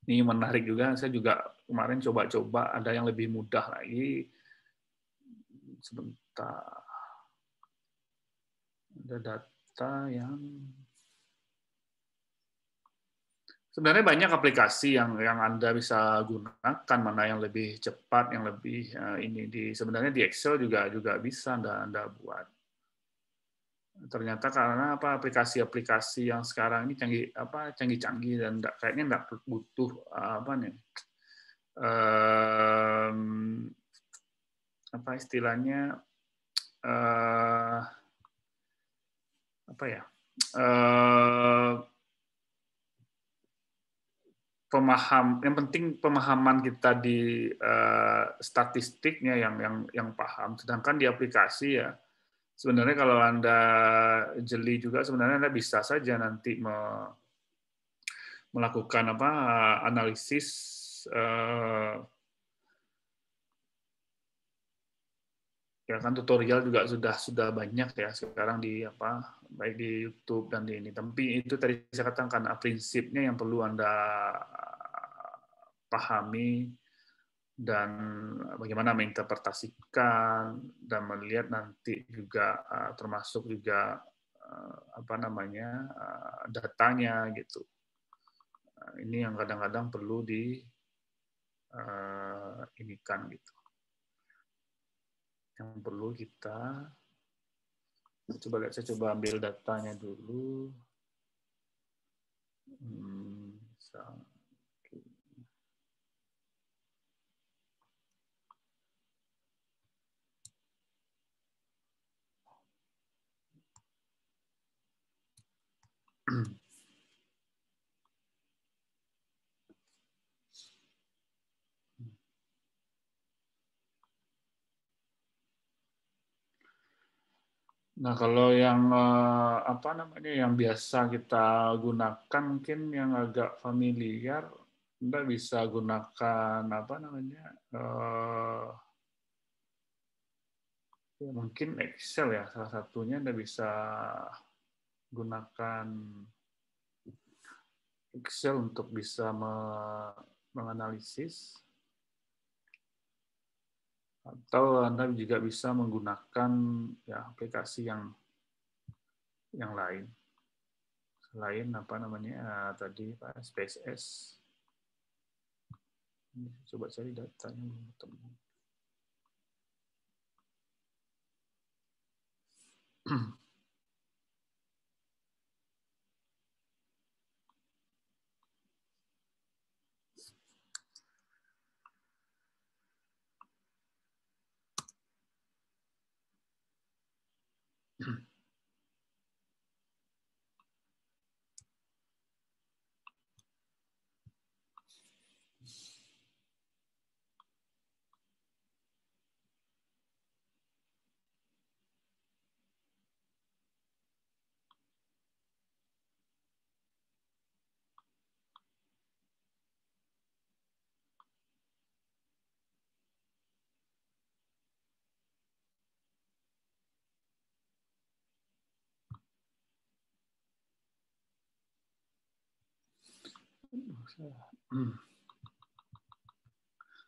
Ini menarik juga. Saya juga kemarin coba-coba ada yang lebih mudah lagi. Sebentar. Ada data yang sebenarnya banyak aplikasi yang Anda bisa gunakan, mana yang lebih cepat, yang lebih sebenarnya di Excel juga bisa Anda buat. Ternyata karena aplikasi-aplikasi yang sekarang ini canggih-canggih dan kayaknya nggak butuh istilahnya yang penting pemahaman kita di statistiknya yang paham. Sedangkan di aplikasi ya sebenarnya kalau Anda jeli juga sebenarnya Anda bisa saja nanti melakukan analisis ya kan tutorial juga sudah banyak ya sekarang di baik di YouTube dan di ini. Tapi itu tadi saya katakan prinsipnya yang perlu Anda pahami dan bagaimana menginterpretasikan dan melihat nanti juga termasuk juga apa namanya datanya gitu. Ini yang kadang-kadang perlu di ini kan gitu. Yang perlu kita coba lihat, saya coba ambil datanya dulu. Nah, kalau yang apa namanya yang biasa kita gunakan mungkin yang agak familiar, Anda bisa gunakan apa namanya ya mungkin Excel ya salah satunya. Anda bisa gunakan Excel untuk bisa menganalisis, atau Anda juga bisa menggunakan ya aplikasi yang lain selain apa namanya tadi Pak SPSS. Coba cari datanya belum ketemu.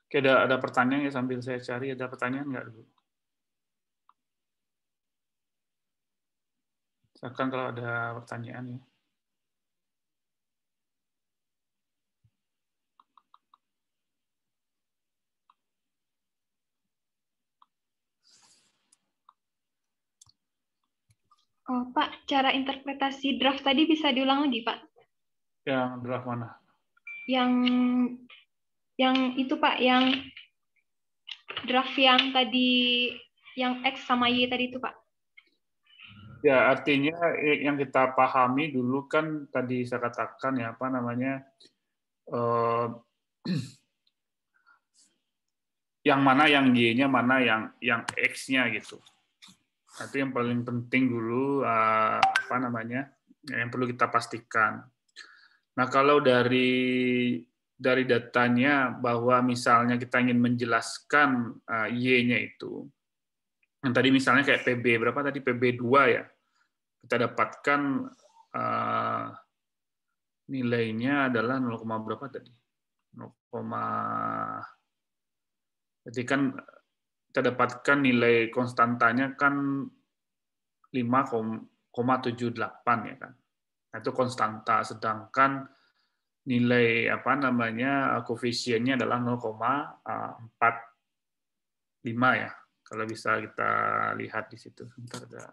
Oke, ada pertanyaan ya sambil saya cari. Ada pertanyaan nggak dulu? Silakan kalau ada pertanyaan ya. Oh, Pak, cara interpretasi draft tadi bisa diulang lagi, Pak? Yang draft mana? Yang itu, Pak, yang draft yang tadi, yang X sama Y tadi itu, Pak. Ya, artinya yang kita pahami dulu kan tadi saya katakan ya apa namanya yang mana yang Y-nya, mana yang X-nya gitu. Itu yang paling penting dulu apa namanya yang perlu kita pastikan. Nah, kalau dari datanya bahwa misalnya kita ingin menjelaskan Y-nya itu, yang tadi misalnya kayak PB berapa tadi, PB2 ya, kita dapatkan nilainya adalah 0, berapa tadi? 0, jadi kan kita dapatkan nilai konstantanya kan 5,78 ya kan. Nah, itu konstanta, sedangkan nilai apa namanya koefisiennya adalah 0,45 ya. Kalau bisa kita lihat di situ. Sebentar ada.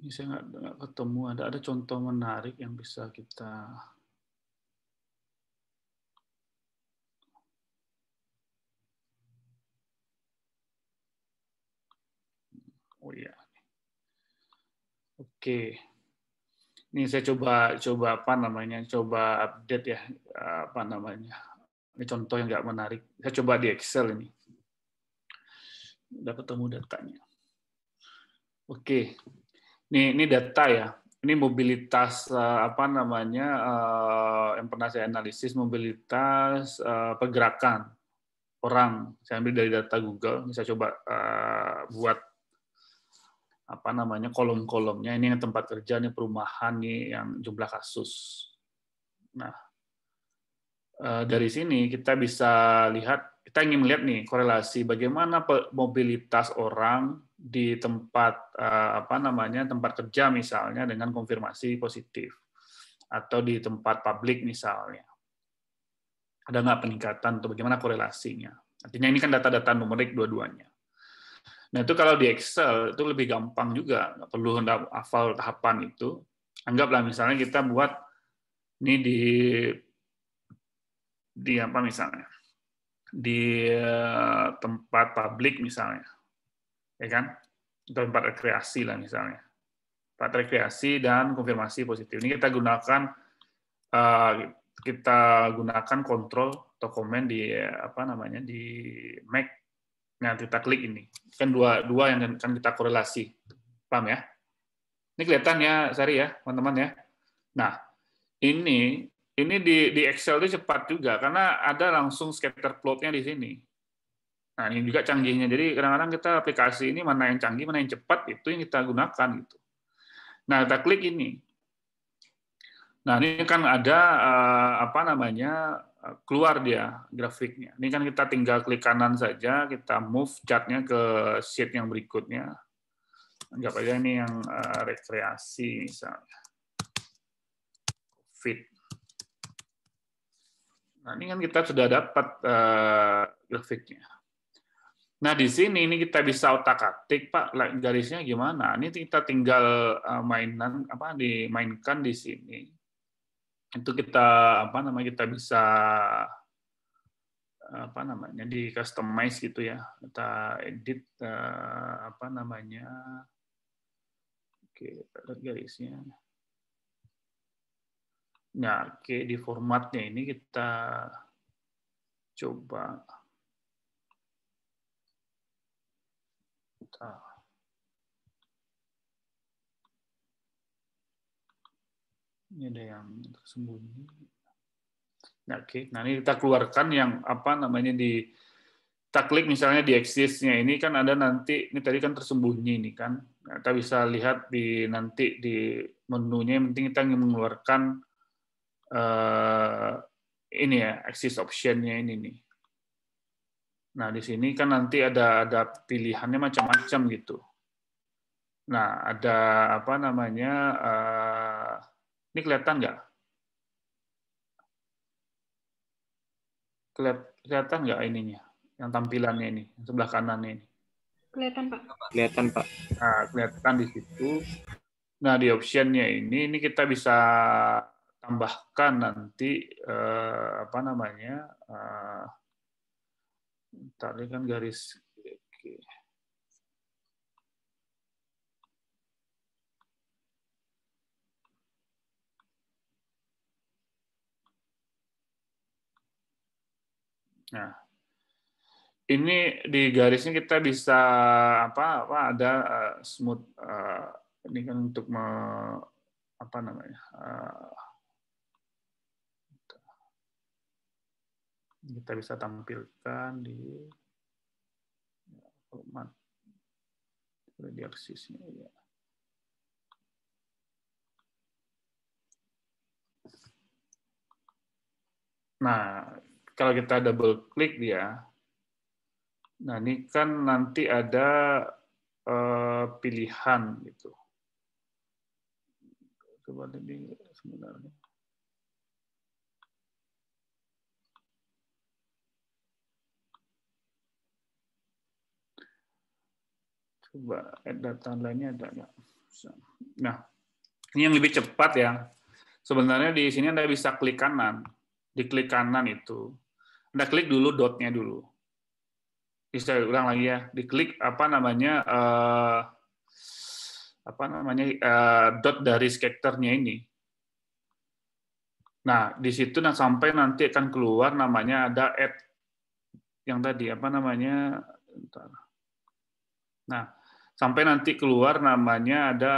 Ini saya nggak ketemu, ada contoh menarik yang bisa kita Oh iya. Oke. Ini saya coba apa namanya? Coba update ya, apa namanya? Ini contoh yang nggak menarik. Saya coba di Excel ini. Udah ketemu datanya. Oke. Ini data ya. Ini mobilitas apa namanya? Yang pernah saya analisis mobilitas pergerakan orang. Saya ambil dari data Google. Ini saya coba buat apa namanya kolom-kolomnya. Ini yang tempat kerja, ini perumahan, nih yang jumlah kasus. Nah, dari sini kita bisa lihat, kita ingin melihat nih korelasi bagaimana mobilitas orang di tempat apa namanya tempat kerja misalnya dengan konfirmasi positif atau di tempat publik misalnya. Ada nggak peningkatan atau bagaimana korelasinya? Artinya ini kan data-data numerik dua-duanya. Nah, itu kalau di Excel itu lebih gampang juga, nggak perlu hafal tahapan itu. Anggaplah misalnya kita buat ini di apa misalnya di tempat publik misalnya, ya kan? Tempat rekreasi lah misalnya, tempat rekreasi dan konfirmasi positif. Ini kita gunakan kontrol atau komen di apa namanya di Mac. Nah, kita klik ini. Kan dua yang kan kita korelasi. Paham ya? Ini kelihatan ya, Sari ya, teman-teman ya. Nah, ini di Excel itu cepat juga karena ada langsung scatter plot-nya di sini. Nah, ini juga canggihnya. Jadi kadang-kadang kita aplikasi ini mana yang canggih, mana yang cepat itu yang kita gunakan gitu. Nah, kita klik ini. Nah, ini kan ada apa namanya keluar dia grafiknya. Ini kan kita tinggal klik kanan saja, kita move chart-nya ke sheet yang berikutnya. Anggap aja ini yang rekreasi misalnya. Fit. Nah, ini kan kita sudah dapat grafiknya. Nah, di sini ini kita bisa otak-atik, Pak, garisnya gimana? Ini kita tinggal dimainkan di sini. Itu kita kita bisa di customize gitu ya. Kita edit oke, lihat garisnya. Nah, oke, di formatnya ini kita coba ini ada yang tersembunyi. Nah, oke. Nah, ini kita keluarkan yang kita klik misalnya di axis-nya ini kan ada nanti ini tadi kan tersembunyi ini kan. Nah, kita bisa lihat nanti di menunya yang penting kita ingin mengeluarkan ini ya, axis option-nya ini nih. Nah, di sini kan nanti ada pilihannya macam-macam gitu. Nah, ada ini kelihatan nggak? Kelihatan nggak ininya? Yang tampilannya ini, yang sebelah kanannya ini. Kelihatan, Pak. Kelihatan, Pak. Nah, kelihatan di situ. Nah, di option-nya ini kita bisa tambahkan nanti tadi kan garis. Oke. Nah, ini di garisnya kita bisa ada smooth ini kan untuk kita bisa tampilkan di format di aksisnya ya. Nah, kalau kita double klik dia, nah ini kan nanti ada pilihan gitu. Coba ini sebenarnya. Coba data lainnya ada nggak? Nah, ini yang lebih cepat ya. Sebenarnya di sini Anda bisa klik kanan. Di klik kanan itu, Anda klik dulu dotnya dulu. Bisa ulang lagi ya. Diklik apa namanya dot dari skaternya ini. Nah, di situ sampai nanti akan keluar namanya ada add yang tadi apa namanya. Nah, sampai nanti keluar namanya ada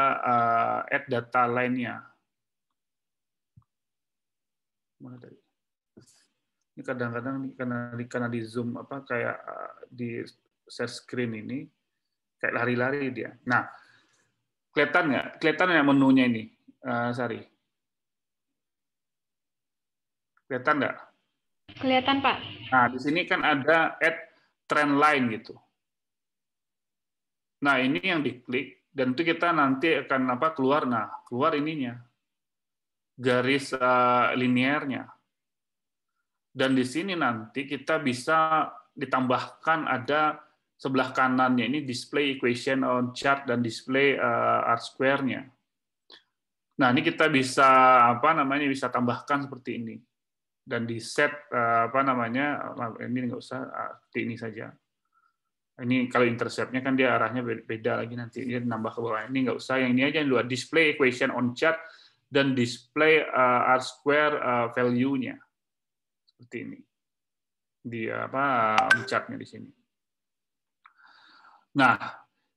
add data lainnya. Mana tadi? Ini kadang-kadang karena di Zoom apa kayak di share screen ini kayak lari-lari dia. Nah, kelihatan nggak? Kelihatan nggak menunya ini, Sari? Kelihatan nggak? Kelihatan, Pak. Nah, di sini kan ada add trend line gitu. Nah, ini yang diklik dan itu kita nanti akan apa keluar. Nah, keluar ininya garis linearnya. Dan di sini nanti kita bisa ditambahkan ada sebelah kanannya ini display equation on chart dan display R-square-nya. Nah, ini kita bisa apa namanya bisa tambahkan seperti ini. Dan di set apa namanya ini nggak usah seperti ini saja. Ini kalau intercept-nya kan dia arahnya beda lagi nanti dia nambah ke bawah. Ini nggak usah, yang ini aja yang dua display equation on chart dan display R-square value-nya. Seperti ini di apa chartnya di sini. Nah,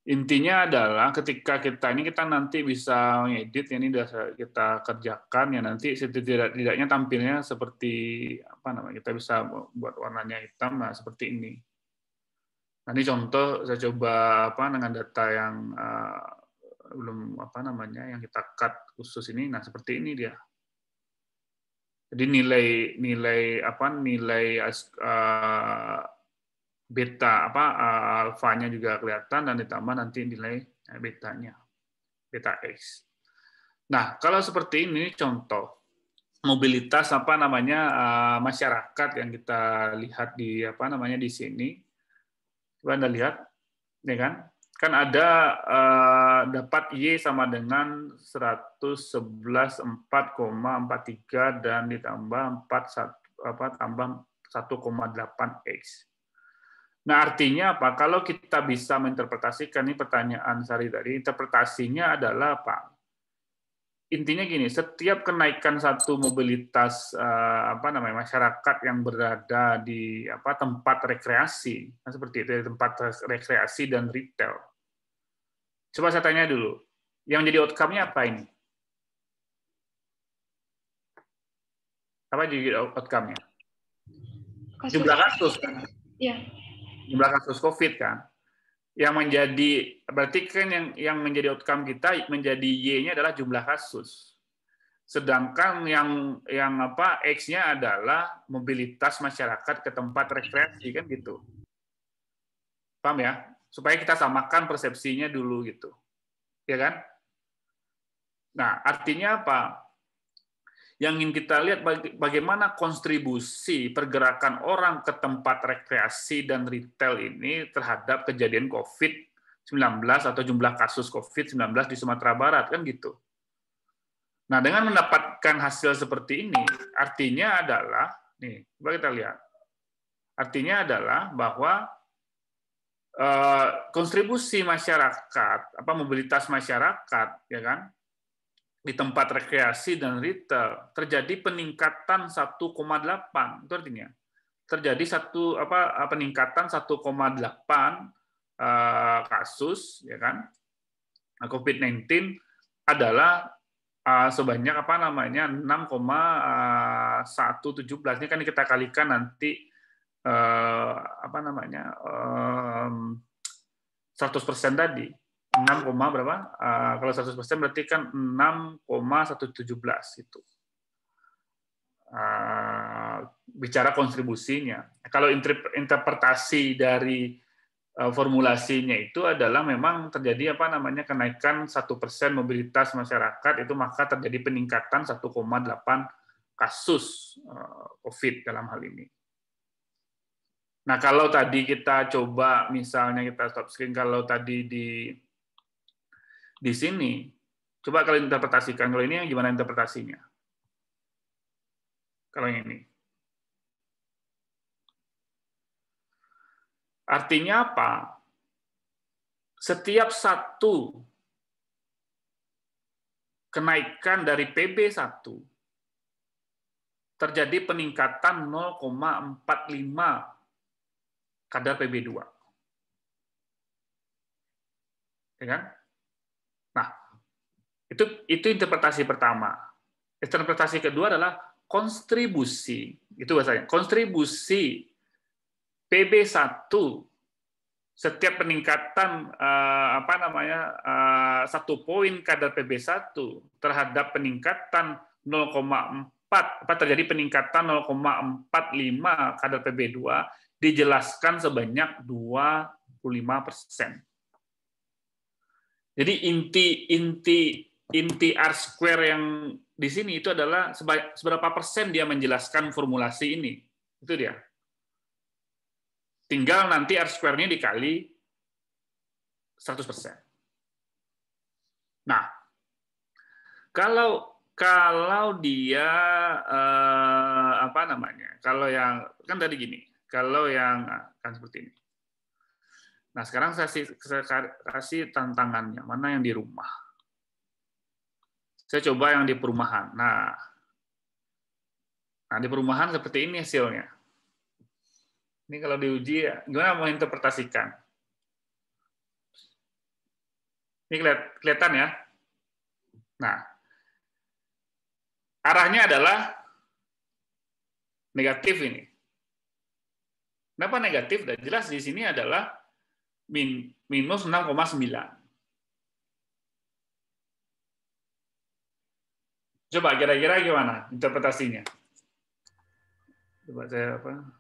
intinya adalah ketika kita nanti bisa ngedit, ini sudah kita kerjakan ya nanti setidaknya tampilnya seperti apa namanya kita bisa buat warnanya hitam nah seperti ini. Nah, ini contoh saya coba apa dengan data yang belum apa namanya yang kita cut khusus ini. Nah, seperti ini dia. Jadi nilai beta alfanya juga kelihatan dan ditambah nanti nilai betanya, beta X. Nah, kalau seperti ini contoh mobilitas apa namanya masyarakat yang kita lihat di apa namanya di sini. Coba Anda lihat, ya kan? Kan ada dapat Y sama dengan 111,4,43 dan ditambah 1,8X. Nah, artinya apa? Kalau kita bisa menginterpretasikan ini pertanyaan Sari tadi, interpretasinya adalah apa? Intinya gini, setiap kenaikan satu mobilitas apa namanya masyarakat yang berada di apa tempat rekreasi, nah seperti itu tempat rekreasi dan retail. Coba saya tanya dulu, yang jadi outcome-nya apa ini? Apa jadi outcome-nya? Jumlah kasus kan? Iya. Jumlah kasus COVID kan? Yang menjadi berarti kan yang menjadi outcome kita menjadi Y-nya adalah jumlah kasus. Sedangkan yang apa X-nya adalah mobilitas masyarakat ke tempat rekreasi kan gitu. Paham ya? Supaya kita samakan persepsinya dulu gitu. Ya kan? Nah, artinya apa? Yang ingin kita lihat bagaimana kontribusi pergerakan orang ke tempat rekreasi dan retail ini terhadap kejadian COVID-19 atau jumlah kasus COVID-19 di Sumatera Barat, kan gitu. Nah, dengan mendapatkan hasil seperti ini, artinya adalah, nih, coba kita lihat. Artinya adalah bahwa kontribusi masyarakat, mobilitas masyarakat, ya kan, di tempat rekreasi dan retail terjadi peningkatan 1,8 itu artinya terjadi peningkatan 1,8 kasus ya kan COVID-19 adalah sebanyak 6,117 ini kan kita kalikan nanti 100% tadi 6, berapa? Kalau 100% berarti kan 6,117 itu. Bicara kontribusinya. Kalau interpretasi dari formulasinya itu adalah memang terjadi kenaikan 1% mobilitas masyarakat itu maka terjadi peningkatan 1,8 kasus COVID dalam hal ini. Nah, kalau tadi kita coba misalnya kita stop screen kalau tadi di sini, coba kalian interpretasikan. Kalau ini yang gimana interpretasinya? Kalau yang ini. Artinya apa? Setiap satu kenaikan dari PB1 terjadi peningkatan 0,45 kadar PB2. Ya kan? Nah, itu interpretasi pertama. Interpretasi kedua adalah kontribusi. Itu bahasanya. Kontribusi PB1 setiap peningkatan 1 poin kadar PB1 terhadap peningkatan 0,4 terjadi peningkatan 0,45 kadar PB2 dijelaskan sebanyak 25%. Jadi inti R square yang di sini itu adalah seberapa persen dia menjelaskan formulasi ini. Itu dia. Tinggal nanti R square-nya dikali 100%. Nah, kalau dia kalau yang kan tadi gini, kalau yang kan seperti ini. Nah, sekarang saya kasih tantangannya, mana yang di rumah. Saya coba yang di perumahan. Nah, di perumahan seperti ini hasilnya. Ini kalau diuji, gimana mau interpretasikan? Ini kelihatan ya. Nah, arahnya adalah negatif ini. Kenapa negatif? Dan jelas di sini adalah minus 6,9. Coba kira-kira gimana interpretasinya? Coba saya apa?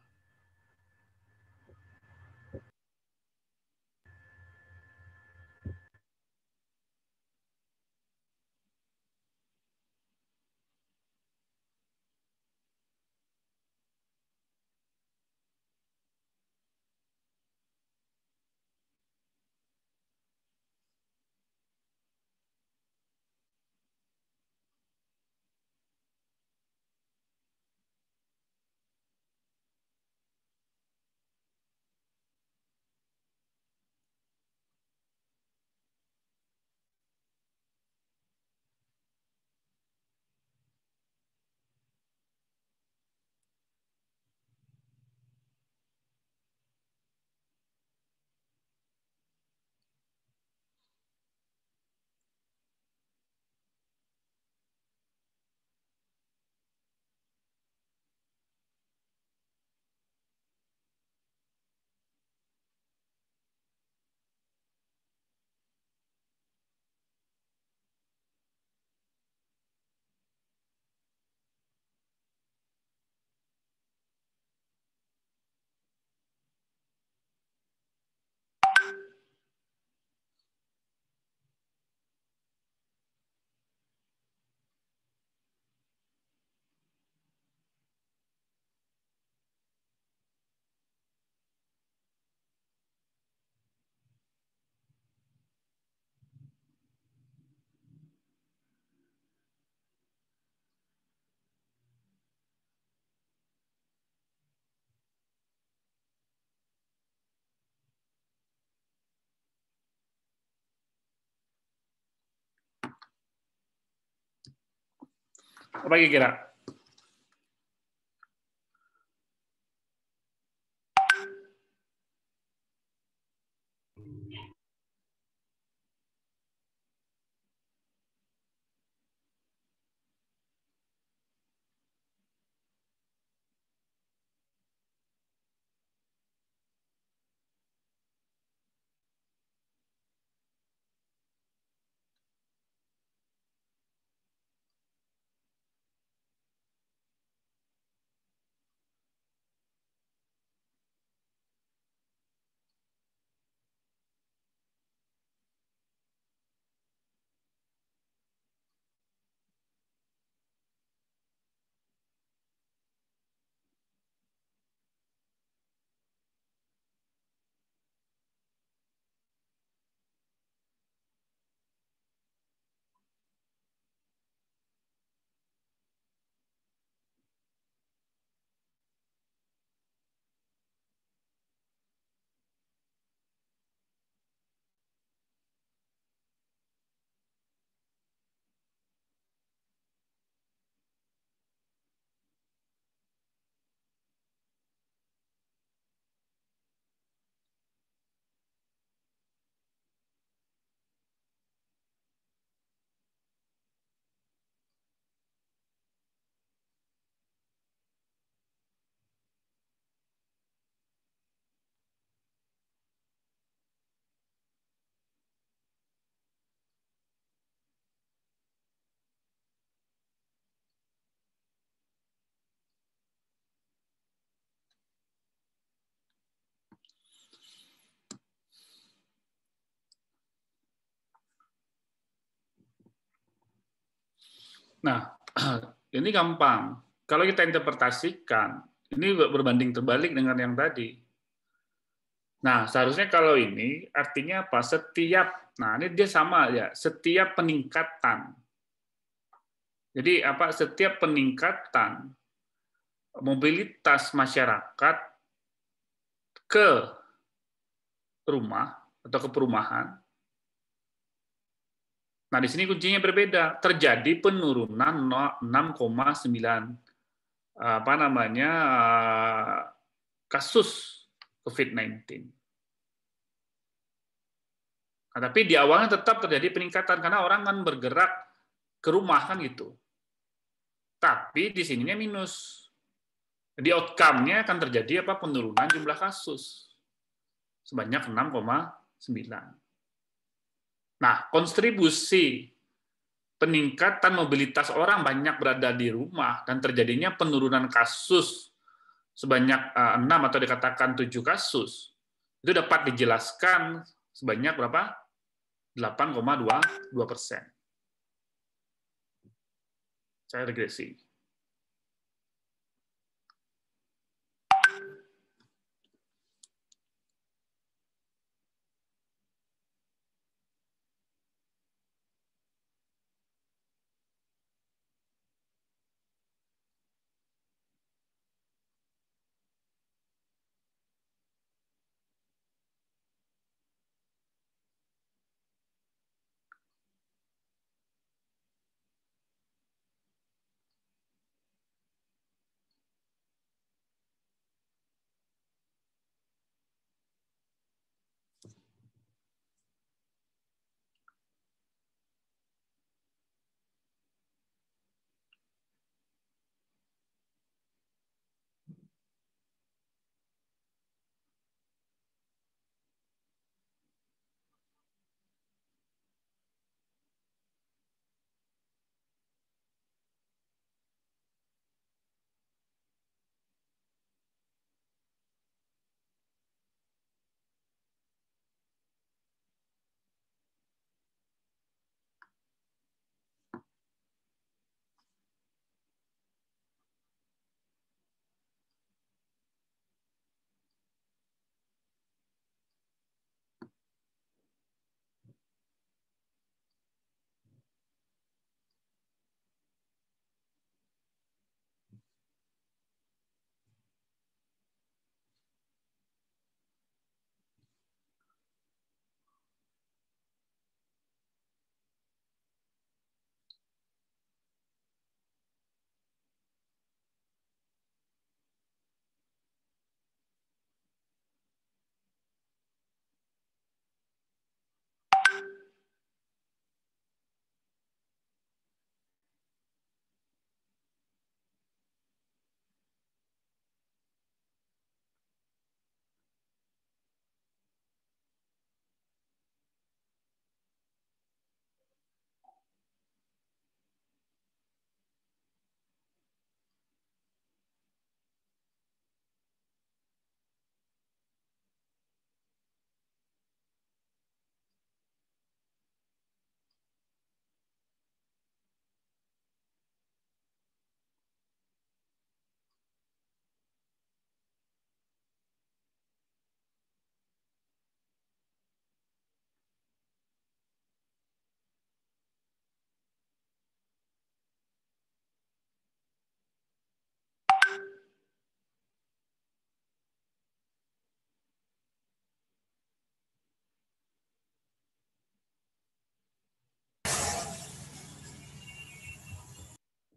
Apa kira-kira? Nah, ini gampang. Kalau kita interpretasikan, ini berbanding terbalik dengan yang tadi. Nah, seharusnya kalau ini artinya apa? Nah ini dia sama ya, setiap peningkatan. Jadi apa? Setiap peningkatan mobilitas masyarakat ke rumah atau ke perumahan. Nah, di sini kuncinya berbeda. Terjadi penurunan 6,9 kasus COVID-19. Nah, tapi di awalnya tetap terjadi peningkatan karena orang kan bergerak ke rumah kan gitu. Tapi di sininya minus. Jadi outcome-nya akan terjadi apa? Penurunan jumlah kasus sebanyak 6,9. Nah, kontribusi peningkatan mobilitas orang banyak berada di rumah dan terjadinya penurunan kasus sebanyak 6 atau dikatakan 7 kasus, itu dapat dijelaskan sebanyak berapa? 8,22%. Saya regresi.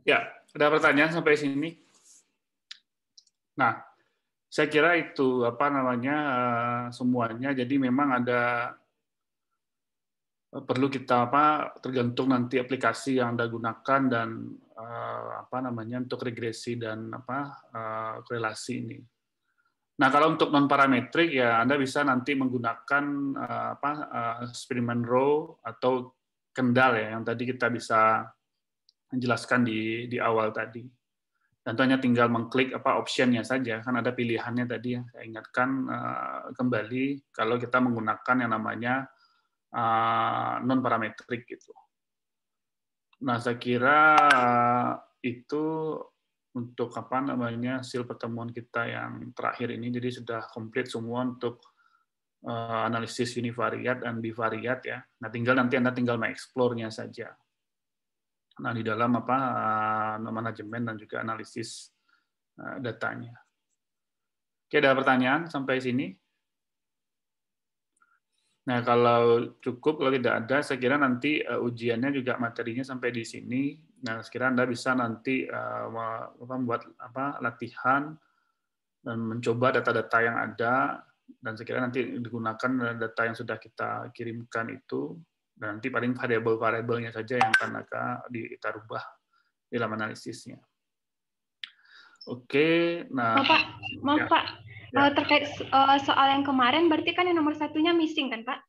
Ya, ada pertanyaan sampai sini? Nah, saya kira itu semuanya. Jadi memang ada perlu kita tergantung nanti aplikasi yang Anda gunakan dan untuk regresi dan korelasi ini. Nah, kalau untuk non parametrik ya Anda bisa nanti menggunakan eksperimen row atau kendal ya yang tadi kita bisa menjelaskan di awal tadi. Dan hanya tinggal mengklik optionnya saja, kan ada pilihannya tadi yang saya ingatkan kembali kalau kita menggunakan yang namanya non parametrik gitu. Nah, saya kira itu untuk hasil pertemuan kita yang terakhir ini, jadi sudah komplit semua untuk analisis univariat dan bivariat ya. Nah, nanti Anda tinggal mengeksplornya saja. Nah, di dalam manajemen dan juga analisis datanya. Oke, ada pertanyaan sampai sini? Nah, kalau cukup, kalau tidak ada, saya kira nanti ujiannya juga materinya sampai di sini. Nah, sekiranya Anda bisa nanti membuat latihan dan mencoba data-data yang ada, dan sekiranya nanti digunakan data yang sudah kita kirimkan itu, dan nanti paling variabel-variabelnya saja yang akan kita rubah dalam analisisnya. Oke, nah. Maaf Pak. Ya. Terkait soal yang kemarin, berarti kan yang nomor satunya missing kan Pak?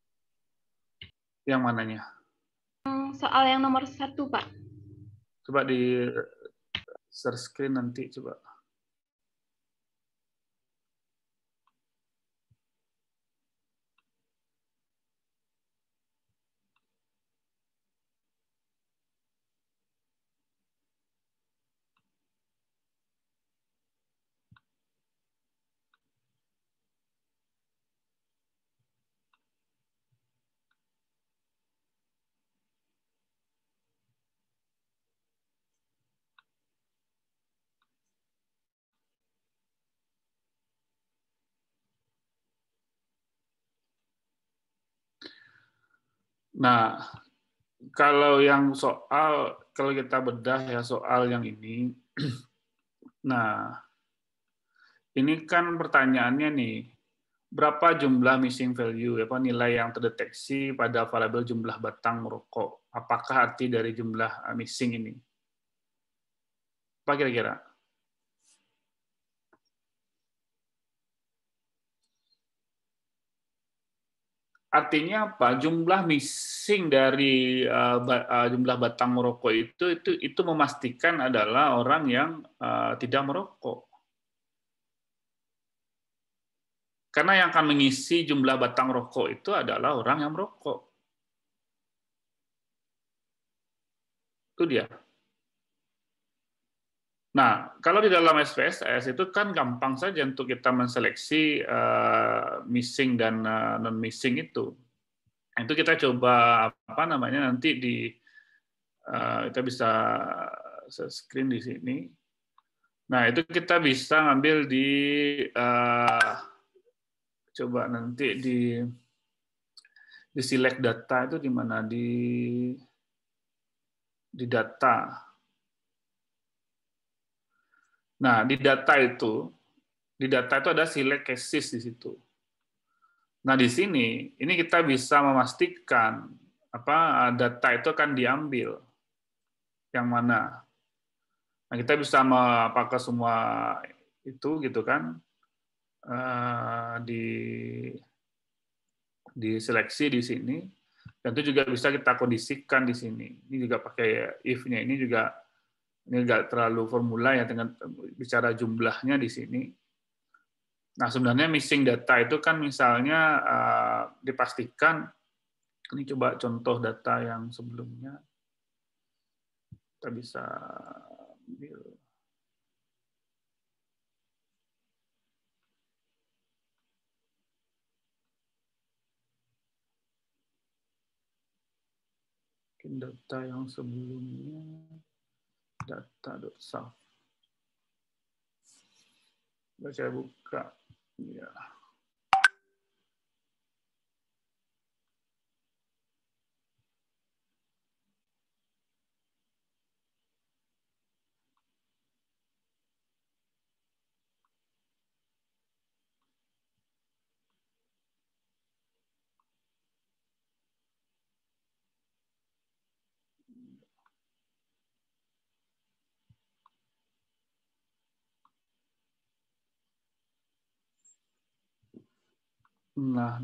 Yang mananya? Soal yang nomor 1 Pak. Coba di share screen nanti coba. Nah, kalau kita bedah ya soal yang ini, nah, ini kan pertanyaannya nih, berapa jumlah missing value, nilai yang terdeteksi pada variabel jumlah batang merokok? Apakah arti dari jumlah missing ini? Apa kira-kira? Artinya apa? Jumlah missing dari jumlah batang merokok itu memastikan adalah orang yang tidak merokok. Karena yang akan mengisi jumlah batang rokok itu adalah orang yang merokok. Itu dia. Nah, kalau di dalam SPSS itu kan gampang saja untuk kita menseleksi missing dan non missing itu. Itu kita coba nanti kita bisa screen di sini. Nah, itu kita bisa ngambil di coba nanti di select data itu di mana di data. Nah, di data itu ada select cases di situ. Nah, di sini ini kita bisa memastikan data itu akan diambil yang mana. Nah, kita bisa apakah semua itu gitu kan diseleksi di sini, dan itu juga bisa kita kondisikan di sini. Ini juga pakai if-nya, ini nggak terlalu formula ya dengan bicara jumlahnya di sini. Nah, sebenarnya missing data itu kan misalnya dipastikan, ini coba contoh data yang sebelumnya, kita bisa ambil. Mungkin data yang sebelumnya, data.saf. Saya buka. Ya. Nah,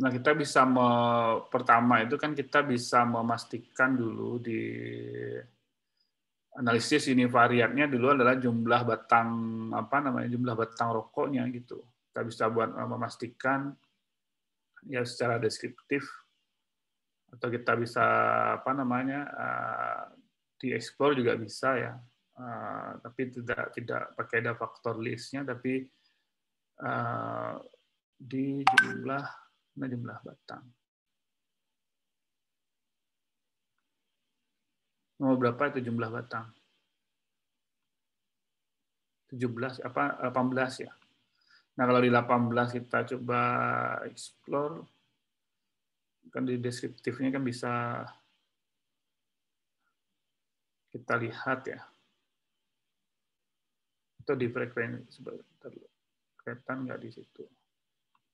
Nah, kita bisa pertama itu kan kita bisa memastikan dulu analisis univariatnya dulu adalah jumlah batang jumlah batang rokoknya gitu. Kita bisa buat memastikan ya secara deskriptif, atau kita bisa dieksplor juga bisa ya. Tapi tidak pakai ada faktor listnya, tapi di jumlah batang. Mau berapa itu jumlah batang? 18 ya. Nah, kalau di 18 kita coba explore, kan di deskriptifnya kan bisa kita lihat ya. Itu di frekuensi, kelihatan nggak di situ?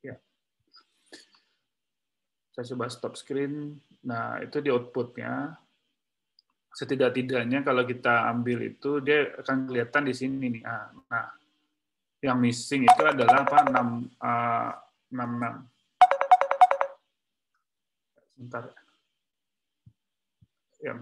Ya. Saya coba stop screen. Nah, itu di outputnya. Setidak-tidaknya kalau kita ambil itu, dia akan kelihatan di sini nih. Nah, yang missing itu adalah 66. Sebentar. Ya,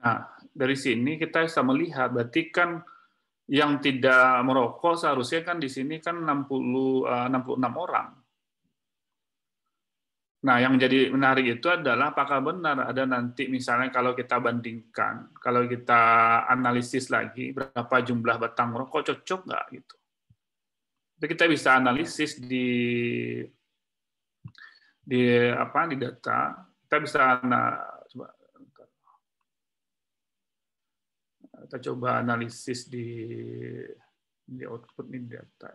Nah, dari sini kita bisa melihat, berarti kan yang tidak merokok seharusnya kan di sini kan 66 orang. Nah, yang menjadi menarik itu adalah apakah benar ada nanti misalnya kalau kita bandingkan, kalau kita analisis lagi berapa jumlah batang merokok, cocok nggak gitu. Jadi kita bisa analisis di data, kita bisa kita coba analisis di output ini data.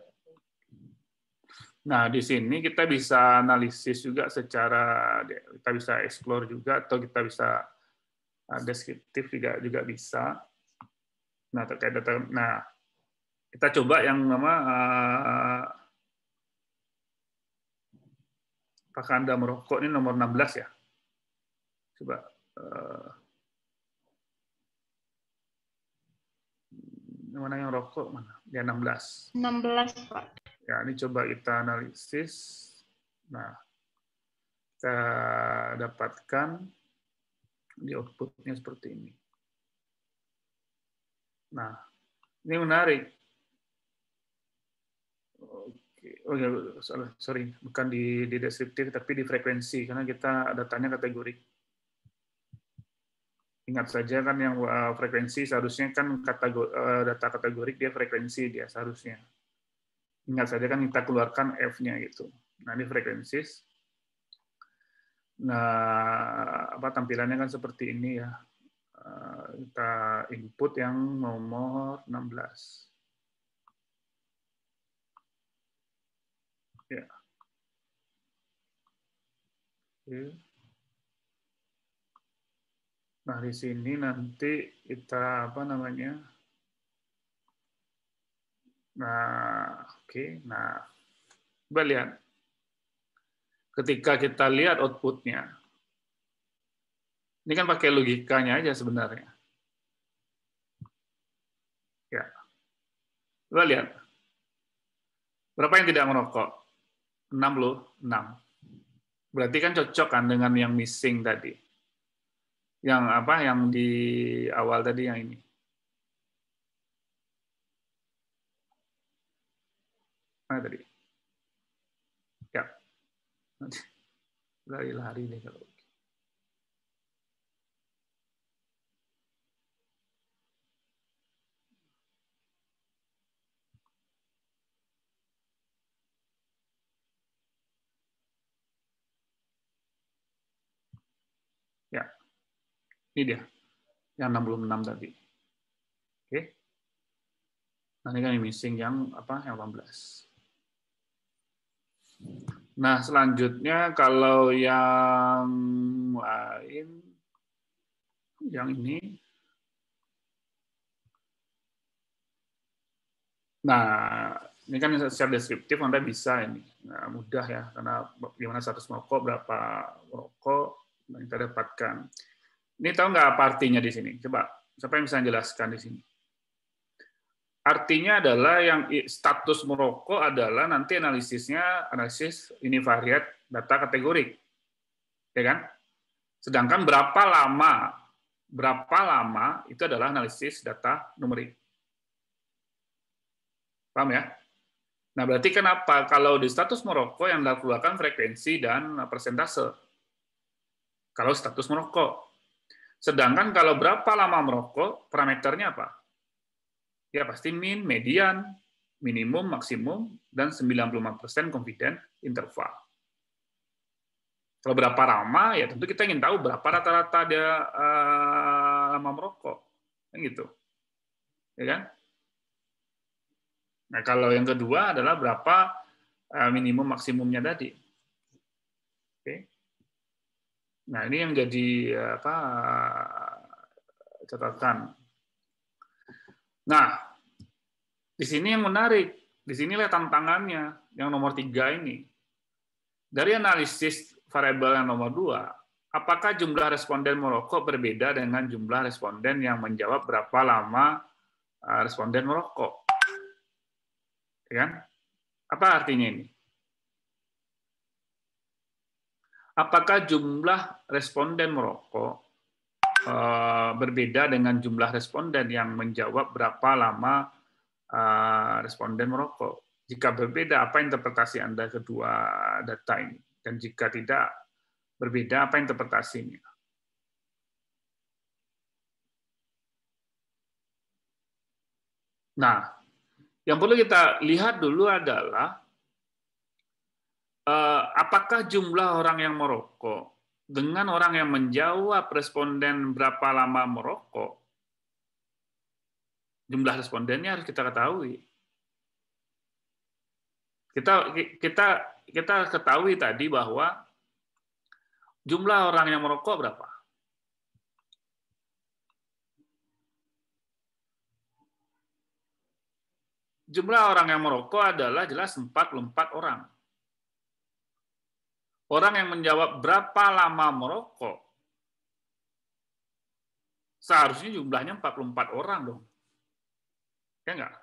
Nah, di sini kita bisa analisis juga kita bisa explore juga, atau kita bisa deskriptif juga bisa. Nah, terkait data. Nah, kita coba yang apakah Anda merokok, ini nomor 16 ya. Coba mana yang rokok mana? Dia 16. 16, Pak. Ya, ini coba kita analisis. Nah, kita dapatkan di outputnya seperti ini. Nah, ini menarik. Oh ya, sorry, bukan di deskriptif, tapi di frekuensi, karena kita datanya kategori. Ingat saja kan yang frekuensi seharusnya kan data kategorik, dia frekuensi dia seharusnya. Ingat saja kan kita keluarkan F-nya gitu. Nah, ini frekuensi. Nah, tampilannya kan seperti ini ya. Kita input yang nomor 16. Ya. Nah, di sini nanti kita Nah, oke. Nah, coba lihat. Ketika kita lihat outputnya, ini kan pakai logikanya aja sebenarnya. Ya, coba lihat. Berapa yang tidak merokok? 66. Berarti kan cocok kan dengan yang missing tadi. Yang apa? Yang di awal tadi yang ini. Mana tadi? Ya. Lari-lari nih kalau. Ya. Ini dia. Yang 66 tadi. Oke. Nah, ini kan yang missing yang apa? Yang 18. Nah, selanjutnya kalau yang lain, yang ini. Nah, ini kan secara deskriptif Anda bisa ini. Nah, mudah ya, karena gimana status merokok, berapa merokok yang kita dapatkan. Ini tahu nggak apa artinya di sini? Coba, siapa yang bisa jelaskan di sini? Artinya adalah yang status merokok adalah nanti analisis univariate data kategorik, ya kan? Sedangkan berapa lama itu adalah analisis data numerik. Paham ya? Nah, berarti kenapa kalau di status merokok yang dikeluarkan frekuensi dan persentase? Kalau status merokok. Sedangkan kalau berapa lama merokok, parameternya apa? Ya pasti min, median, minimum, maksimum, dan 95% confident interval. Kalau berapa lama, ya tentu kita ingin tahu berapa rata-rata dia lama merokok. Kan gitu. Ya kan? Nah, kalau yang kedua adalah berapa minimum maksimumnya tadi. Oke. Nah, ini yang jadi apa catatan. Nah, di sini yang menarik, di sinilah tantangannya, yang nomor 3 ini. Dari analisis variabel yang nomor 2, apakah jumlah responden merokok berbeda dengan jumlah responden yang menjawab berapa lama responden merokok? Ya kan? Apa artinya ini? Apakah jumlah responden merokok berbeda dengan jumlah responden yang menjawab berapa lama responden merokok? Jika berbeda, apa interpretasi Anda kedua data ini? Dan jika tidak berbeda, apa interpretasinya? Nah, yang perlu kita lihat dulu adalah apakah jumlah orang yang merokok dengan orang yang menjawab responden berapa lama merokok, jumlah respondennya harus kita ketahui. Kita ketahui tadi bahwa jumlah orang yang merokok berapa? Jumlah orang yang merokok adalah jelas 44 orang. Orang yang menjawab berapa lama merokok, seharusnya jumlahnya 44 orang dong. Ya enggak?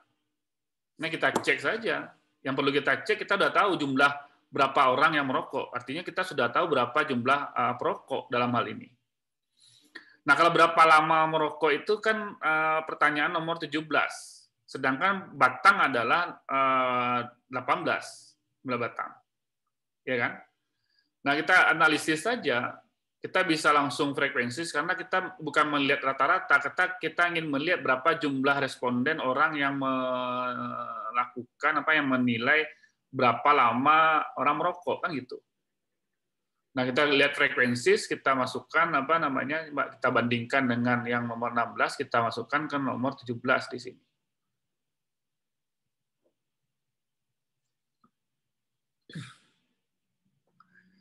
Nah, kita cek saja. Yang perlu kita cek, kita sudah tahu jumlah berapa orang yang merokok. Artinya kita sudah tahu berapa jumlah perokok dalam hal ini. Nah, kalau berapa lama merokok itu kan pertanyaan nomor 17. Sedangkan batang adalah 18 jumlah batang. Ya kan? Nah, kita analisis saja, kita bisa langsung frekuensi karena kita bukan melihat rata-rata, kita ingin melihat berapa jumlah responden orang yang melakukan yang menilai berapa lama orang merokok kan gitu. Nah, kita lihat frekuensi, kita masukkan kita bandingkan dengan yang nomor 16, kita masukkan ke nomor 17 di sini.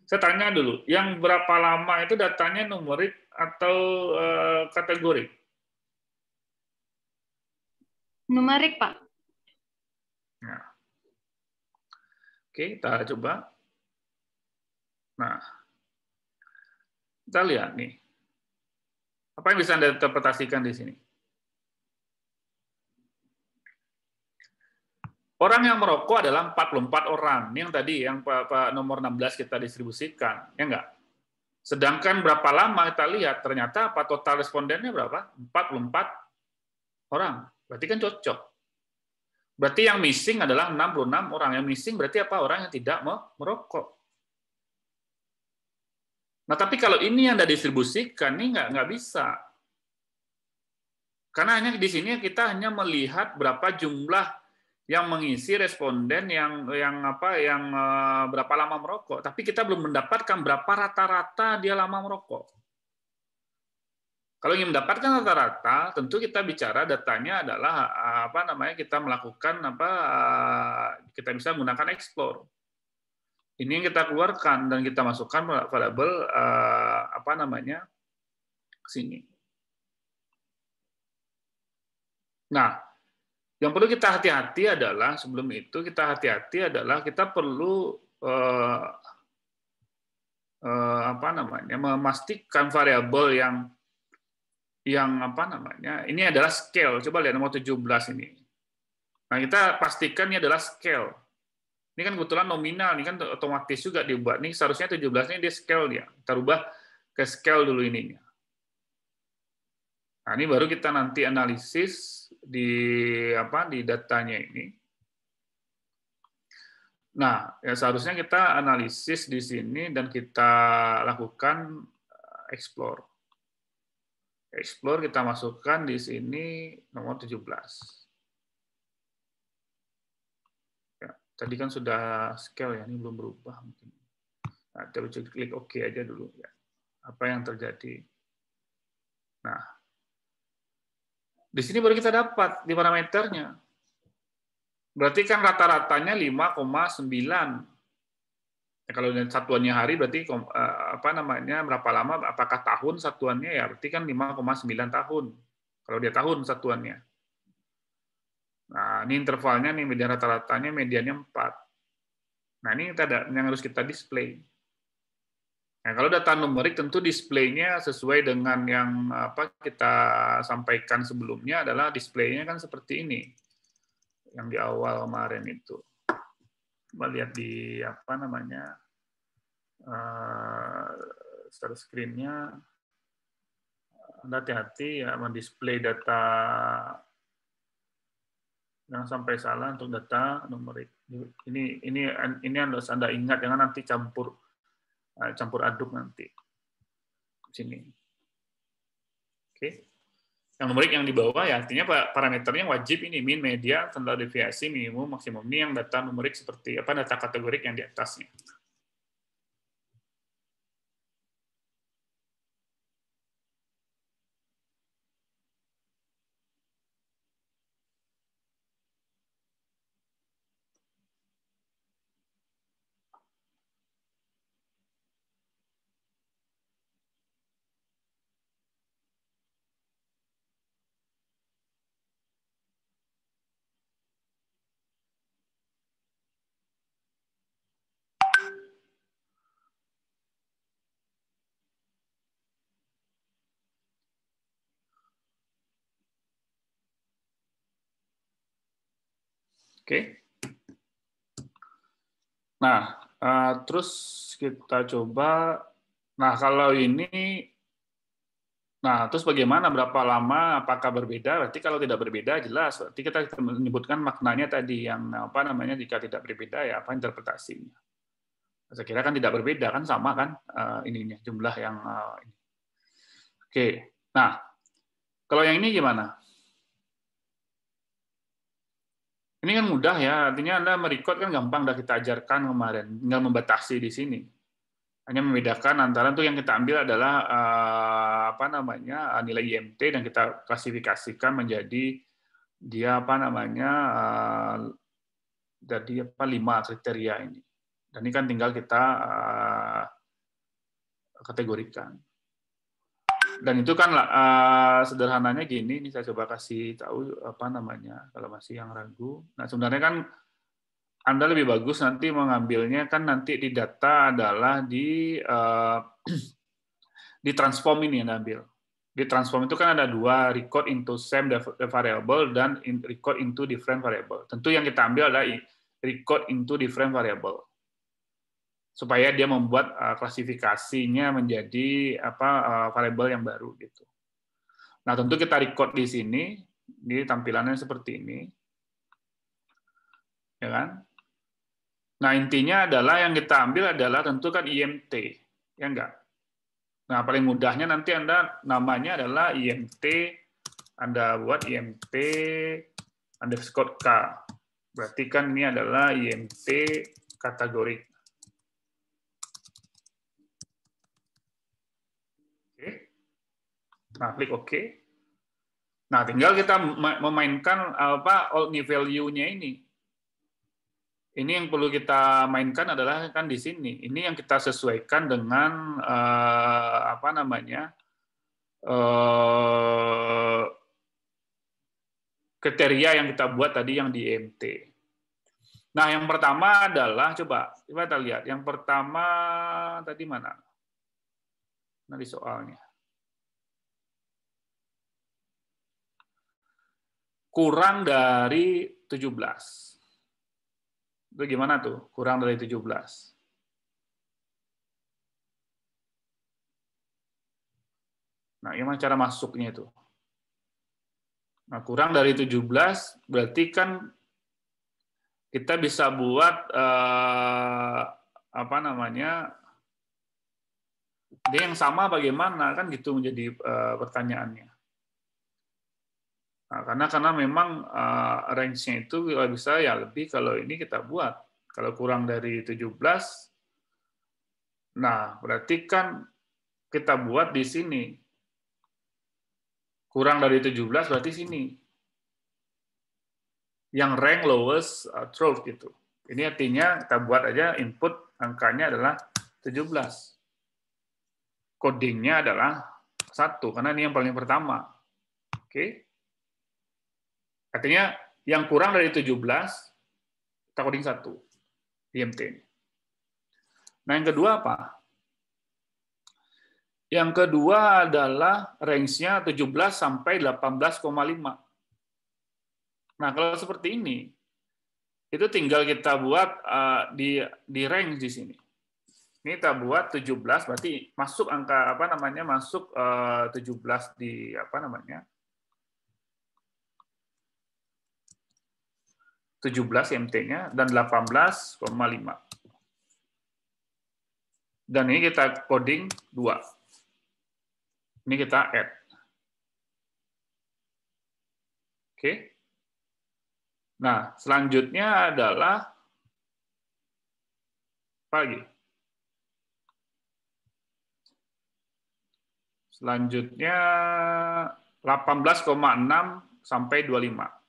Saya tanya dulu, yang berapa lama itu datanya numerik atau kategorik? Numerik, Pak. Nah. Oke, kita coba. Nah, kita lihat nih. Apa yang bisa Anda interpretasikan di sini? Orang yang merokok adalah 44 orang. Ini yang tadi, yang nomor 16 kita distribusikan. Ya enggak? Sedangkan berapa lama kita lihat, ternyata apa total respondennya berapa? 44 orang. Berarti kan cocok. Berarti yang missing adalah 66 orang. Yang missing berarti apa? Orang yang tidak merokok. Nah, tapi kalau ini yang Anda distribusikan, ini nggak bisa. Karena hanya di sini kita hanya melihat berapa jumlah yang mengisi responden yang berapa lama merokok. Tapi kita belum mendapatkan berapa rata-rata dia lama merokok. Kalau ingin mendapatkan rata-rata, tentu kita bicara datanya adalah kita melakukan kita bisa menggunakan explore. Ini yang kita keluarkan dan kita masukkan variabel ke sini. Nah, yang perlu kita hati-hati adalah sebelum itu kita perlu memastikan variabel ini adalah scale. Coba lihat nomor 17 ini. Nah, kita pastikan ini adalah scale. Ini kan kebetulan nominal, ini kan otomatis juga dibuat. Ini seharusnya 17 ini dia scale dia. Kita rubah ke scale dulu ininya. Nah, ini baru kita nanti analisis di datanya ini. Nah, ya seharusnya kita analisis di sini dan kita lakukan explore. Explore kita masukkan di sini nomor 17. Ya, tadi kan sudah scale ya, ini belum berubah mungkin. Nah, coba klik OK aja dulu ya. Apa yang terjadi? Nah, di sini baru kita dapat di parameternya. Berarti kan rata-ratanya 5,9. Ya, kalau satuannya hari berarti berapa lama? Apakah tahun satuannya ya? Berarti kan 5,9 tahun. Kalau dia tahun satuannya. Nah, ini intervalnya nih median rata-ratanya mediannya 4. Nah, ini yang harus kita display. Nah, kalau data numerik tentu displaynya sesuai dengan yang kita sampaikan sebelumnya adalah displaynya kan seperti ini. Yang di awal kemarin itu. Coba lihat di start screen-nya. Anda hati-hati ya mendisplay data, jangan sampai salah untuk data numerik. Ini harus Anda ingat, jangan nanti campur aduk nanti. Sini. Oke. Yang numerik yang di bawah ya artinya parameternya wajib ini min, median, standar deviasi, minimum, maksimum. Ini yang data numerik seperti data kategorik yang di atasnya. Oke. Nah, terus kita coba. Nah, kalau ini, terus bagaimana? Berapa lama? Apakah berbeda? Berarti kalau tidak berbeda, jelas. Berarti kita menyebutkan maknanya tadi yang jika tidak berbeda ya apa interpretasinya. Saya kira kan tidak berbeda kan sama kan ininya jumlah yang ini. Oke. Nah, kalau yang ini gimana? Ini kan mudah ya, artinya Anda merecord kan gampang, udah kita ajarkan kemarin, tinggal membatasi di sini. Hanya membedakan antara itu yang kita ambil adalah nilai IMT dan kita klasifikasikan menjadi dia jadi 5 kriteria ini. Dan ini kan tinggal kita kategorikan. Dan itu kan sederhananya gini, ini saya coba kasih tahu kalau masih yang ragu. Nah, sebenarnya kan Anda lebih bagus nanti mengambilnya kan nanti di data adalah di transform ini yang ambil. Di transform itu kan ada dua, record into same variable dan record into different variable. Tentu yang kita ambil adalah record into different variable. Supaya dia membuat klasifikasinya menjadi variable yang baru gitu. Nah, tentu kita record di sini, di tampilannya seperti ini. Ya kan? Nah, intinya adalah yang kita ambil adalah tentu kan IMT, ya enggak? Nah, paling mudahnya nanti Anda namanya adalah IMT, Anda buat IMT underscore K. Berarti kan ini adalah IMT kategori. Oke. Nah, klik OK. Nah, tinggal kita memainkan old new value-nya ini. Ini yang perlu kita mainkan adalah kan di sini. Ini yang kita sesuaikan dengan kriteria yang kita buat tadi yang di IMT. Nah, yang pertama adalah coba kita lihat. Yang pertama tadi mana? Nah, di soalnya. Kurang dari 17. Itu gimana tuh? Kurang dari 17. Nah, gimana cara masuknya itu? Nah, kurang dari 17 berarti kan kita bisa buat dia yang sama bagaimana kan gitu menjadi pertanyaannya. Nah, karena memang range-nya itu bisa ya lebih kalau ini kita buat. Kalau kurang dari 17, nah berarti kan kita buat di sini. Kurang dari 17 berarti sini. Yang rank lowest truth gitu. Ini artinya kita buat aja input angkanya adalah 17. Codingnya adalah 1, karena ini yang paling pertama. Oke. Artinya yang kurang dari 17, kita coding 1, IMT. Nah, yang kedua apa? Yang kedua adalah range-nya 17 sampai 18,5. Nah, kalau seperti ini, itu tinggal kita buat di range di sini. Ini kita buat 17, berarti masuk angka masuk 17 di 17 IMT-nya dan 18,5. Dan ini kita coding 2. Ini kita add. Oke. Nah, selanjutnya adalah apa lagi? Selanjutnya 18,6 sampai 25.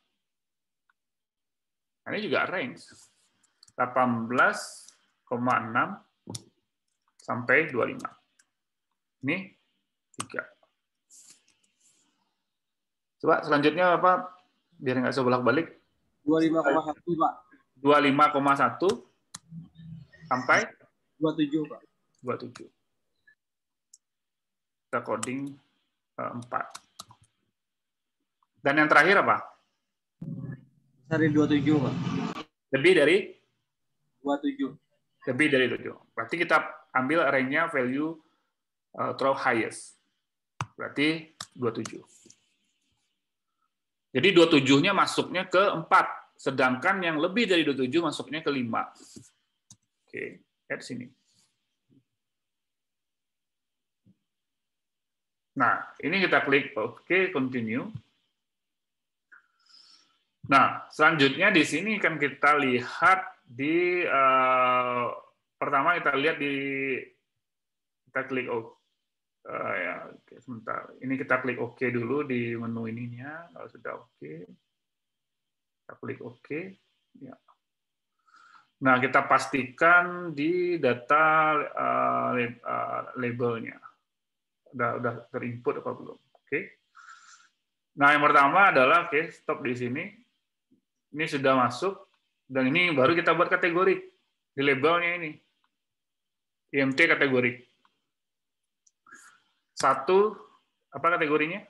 Nah, ini juga range. 18,6 sampai 25. Ini 3. Coba selanjutnya apa? Biar nggak sebolak-balik. 25,1, Pak. 25,1 sampai 27, Pak. 27. Kita coding 4. Dan yang terakhir apa? Dari 27, Pak. Lebih dari 27. Lebih dari 7. Berarti kita ambil range-nya value throw highest. Berarti 27. Jadi 27-nya masuknya ke 4. Sedangkan yang lebih dari 27 masuknya ke 5. Oke, add sini. Nah, ini kita klik OK, continue. Nah, selanjutnya di sini kan kita lihat di pertama kita lihat kita klik OK. Ya, oke, sebentar. Ini kita klik OK dulu di menu ininya. Kalau sudah OK, kita klik OK. Ya. Nah, kita pastikan di data labelnya. Udah terinput apa belum? Oke. Nah, yang pertama adalah stop di sini. Ini sudah masuk. Dan ini baru kita buat kategori di labelnya ini. IMT kategori. 1, apa kategorinya?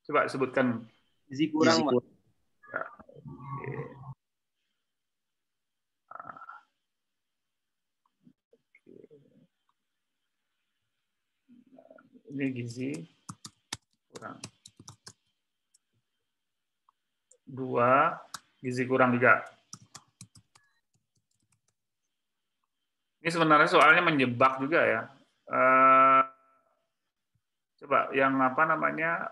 Coba sebutkan. Gizi kurang, Pak. Ya, oke. Ini gizi kurang. 2, gizi kurang juga. Ini sebenarnya soalnya menjebak juga ya. Coba yang apa namanya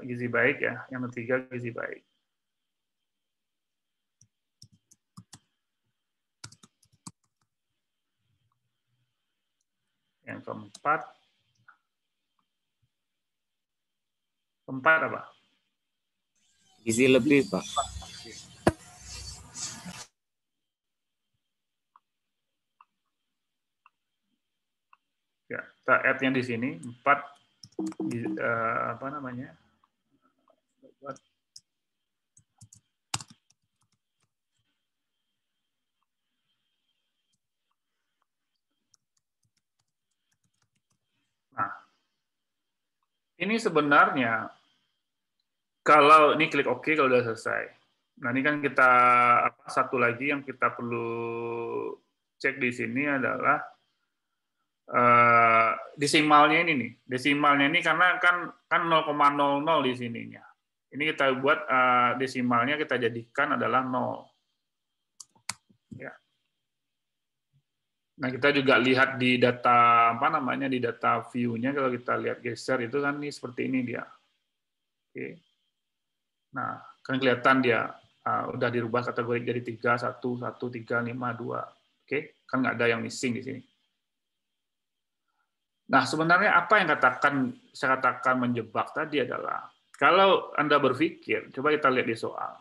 gizi baik ya. Yang ketiga gizi baik. Yang keempat apa? Gizi lebih, Pak. Ya, kita add-nya di sini 4 apa namanya? Nah, ini sebenarnya kalau ini klik OK kalau udah selesai. Nah, ini kan kita satu lagi yang kita perlu cek di sini adalah desimalnya ini nih. Desimalnya ini karena kan 0,00 di sininya. Ini kita buat desimalnya kita jadikan adalah 0. Ya. Nah, kita juga lihat di data apa namanya di data view-nya kalau kita lihat geser itu kan ini seperti ini dia. Oke. Nah, kan kelihatan dia udah dirubah kategori jadi 3, 1, 1, 3, 5, 2. Oke, kan nggak ada yang missing di sini. Nah, sebenarnya apa yang saya katakan menjebak tadi adalah, kalau Anda berpikir, coba kita lihat di soal.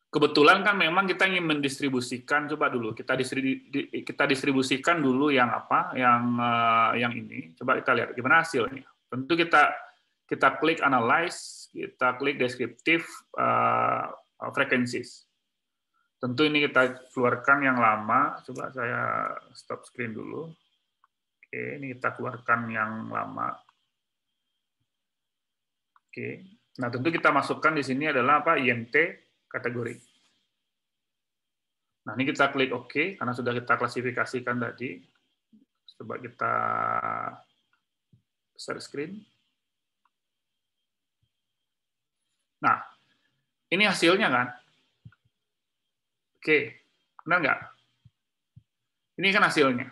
Kebetulan kan memang kita ingin mendistribusikan, coba dulu, kita distribusikan dulu yang apa, yang ini. Coba kita lihat gimana hasilnya. Tentu kita klik analyze, kita klik descriptive frequencies. Tentu ini kita keluarkan yang lama. Coba saya stop screen dulu. Oke, ini kita keluarkan yang lama. Oke. Nah, tentu kita masukkan di sini adalah apa? IMT kategori. Nah, ini kita klik OK karena sudah kita klasifikasikan tadi. Coba kita share screen. Nah, ini hasilnya kan? Oke, benar nggak? Ini kan hasilnya.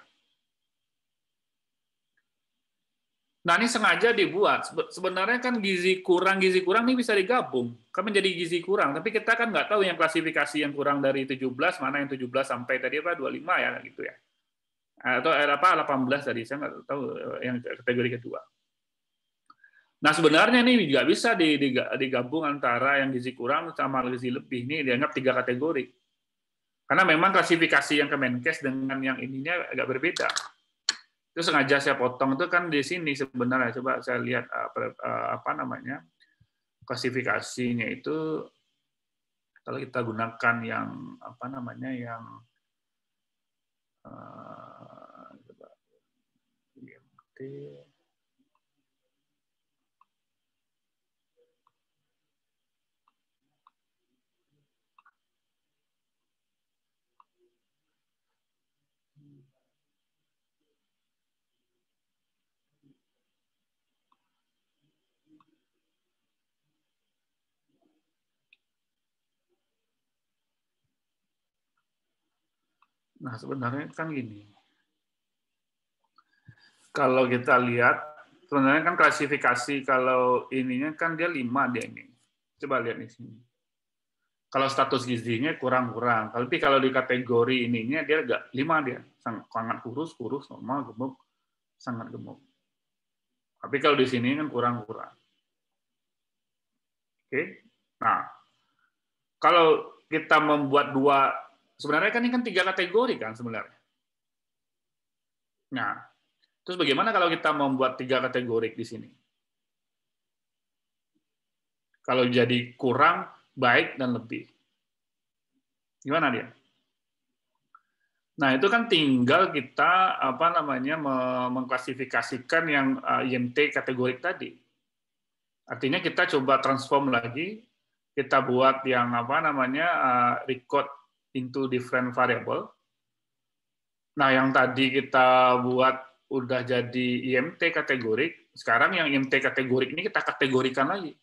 Nah, ini sengaja dibuat. Sebenarnya kan gizi kurang ini bisa digabung. Kan menjadi gizi kurang. Tapi kita kan nggak tahu yang klasifikasi yang kurang dari 17, mana yang 17 sampai tadi apa 25 ya gitu ya. Atau apa 18 tadi, saya nggak tahu yang kategori kedua. Nah, sebenarnya ini juga bisa digabung antara yang gizi kurang sama gizi lebih. Ini dianggap 3 kategori. Karena memang klasifikasi yang Kemenkes dengan yang ininya agak berbeda. Itu sengaja saya potong itu kan di sini sebenarnya. Coba saya lihat apa namanya klasifikasinya itu kalau kita gunakan yang apa namanya yang coba IMT. Nah, sebenarnya kan gini. Kalau kita lihat, sebenarnya kan klasifikasi kalau ininya kan dia 5 dia ini. Coba lihat di sini. Kalau status gizinya kurang-kurang. Tapi kalau di kategori ininya dia agak 5 dia. Sangat kurus, normal, gemuk, sangat gemuk. Tapi kalau di sini kan kurang-kurang. Oke. Nah, kalau kita membuat 2, sebenarnya kan ini kan 3 kategori kan sebenarnya. Nah, terus bagaimana kalau kita membuat 3 kategori di sini? Kalau jadi kurang, baik, dan lebih. Gimana dia? Nah, itu kan tinggal kita mengklasifikasikan yang IMT kategorik tadi. Artinya kita coba transform lagi, kita buat yang record into different variable. Nah, yang tadi kita buat udah jadi IMT kategorik, sekarang yang IMT kategorik ini kita kategorikan lagi.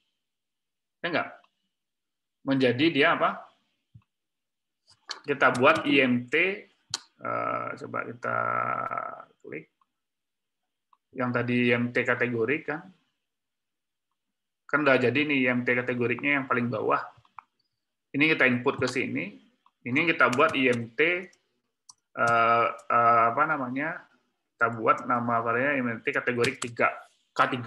Ya enggak? Menjadi dia apa? Kita buat IMT, coba kita klik. Yang tadi IMT kategorik kan udah jadi nih IMT kategoriknya yang paling bawah. Ini kita input ke sini. Ini kita buat IMT kita buat nama variabelnya IMT kategorik 3 K3.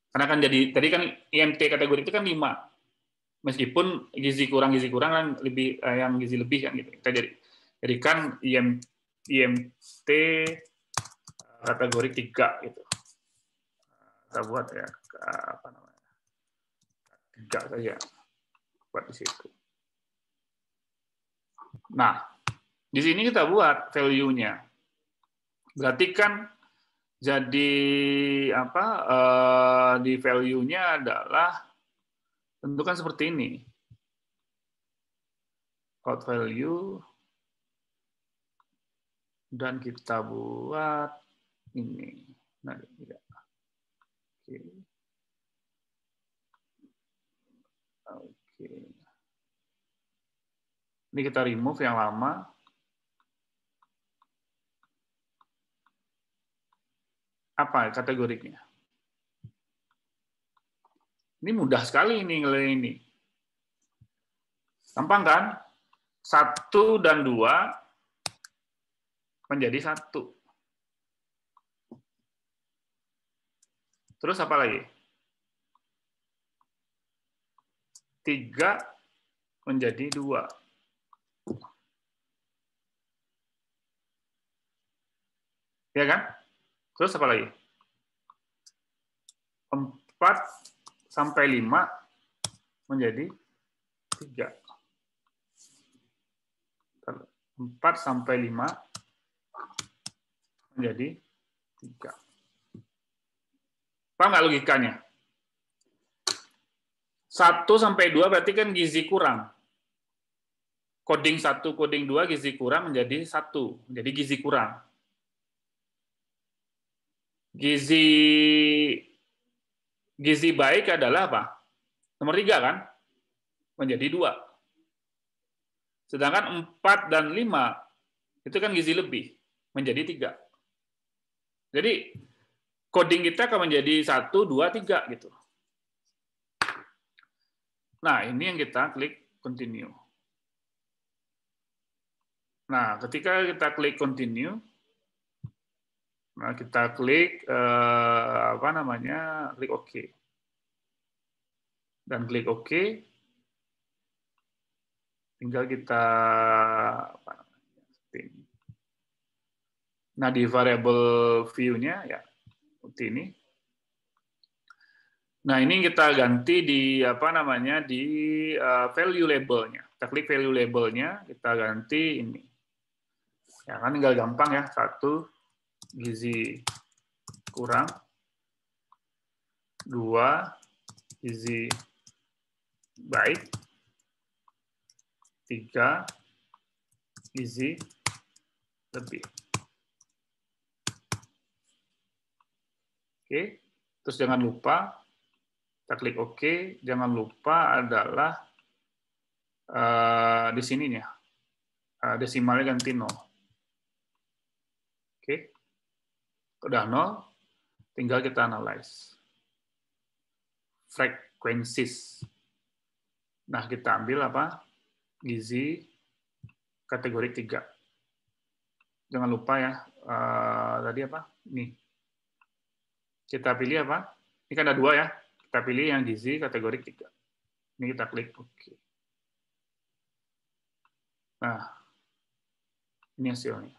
Karena kan jadi tadi kan IMT kategorik itu kan 5. Meskipun gizi kurang kan lebih yang gizi lebih kan gitu. Kita jadikan IMT kategori 3 gitu. Kita buat ya 3 saja buat di situ. Nah, di sini kita buat value-nya. Berarti kan jadi di value-nya adalah tentukan seperti ini. Out value dan kita buat ini. Nah, tidak. Oke. Ini kita remove yang lama. Apa kategorinya? Ini mudah sekali ini. Gampang kan? 1 dan 2 menjadi 1. Terus apa lagi? 3 menjadi 2. Ya kan? Terus apa lagi? 4 sampai 5 menjadi 3. 4 sampai 5 menjadi 3. Paham nggak logikanya? 1 sampai 2 berarti kan gizi kurang. Coding 1, coding 2 gizi kurang menjadi 1. Jadi gizi kurang. Gizi baik adalah apa? Nomor 3 kan? Menjadi 2. Sedangkan 4 dan 5 itu kan gizi lebih. Menjadi 3. Jadi coding kita akan menjadi 1, 2, 3 gitu. Nah, ini yang kita klik continue. Nah, ketika kita klik continue, nah kita klik klik OK. Dan klik OK. Tinggal kita Nah, di variable view-nya ya seperti ini. Nah, ini kita ganti di di value label-nya. Kita klik value label-nya, kita ganti ini. Ya kan tinggal gampang ya, 1 gizi kurang, 2 gizi baik, 3 gizi lebih. Oke, terus jangan lupa kita klik OK. Jangan lupa adalah di sininya desimalnya ganti 0. Oke, udah 0, tinggal kita analyze frequencies. Nah, kita ambil gizi kategori 3. Jangan lupa ya tadi Nih. Kita pilih Ini kan ada 2 ya. Kita pilih yang gizi kategori 3. Ini kita klik OK. Nah, ini hasilnya.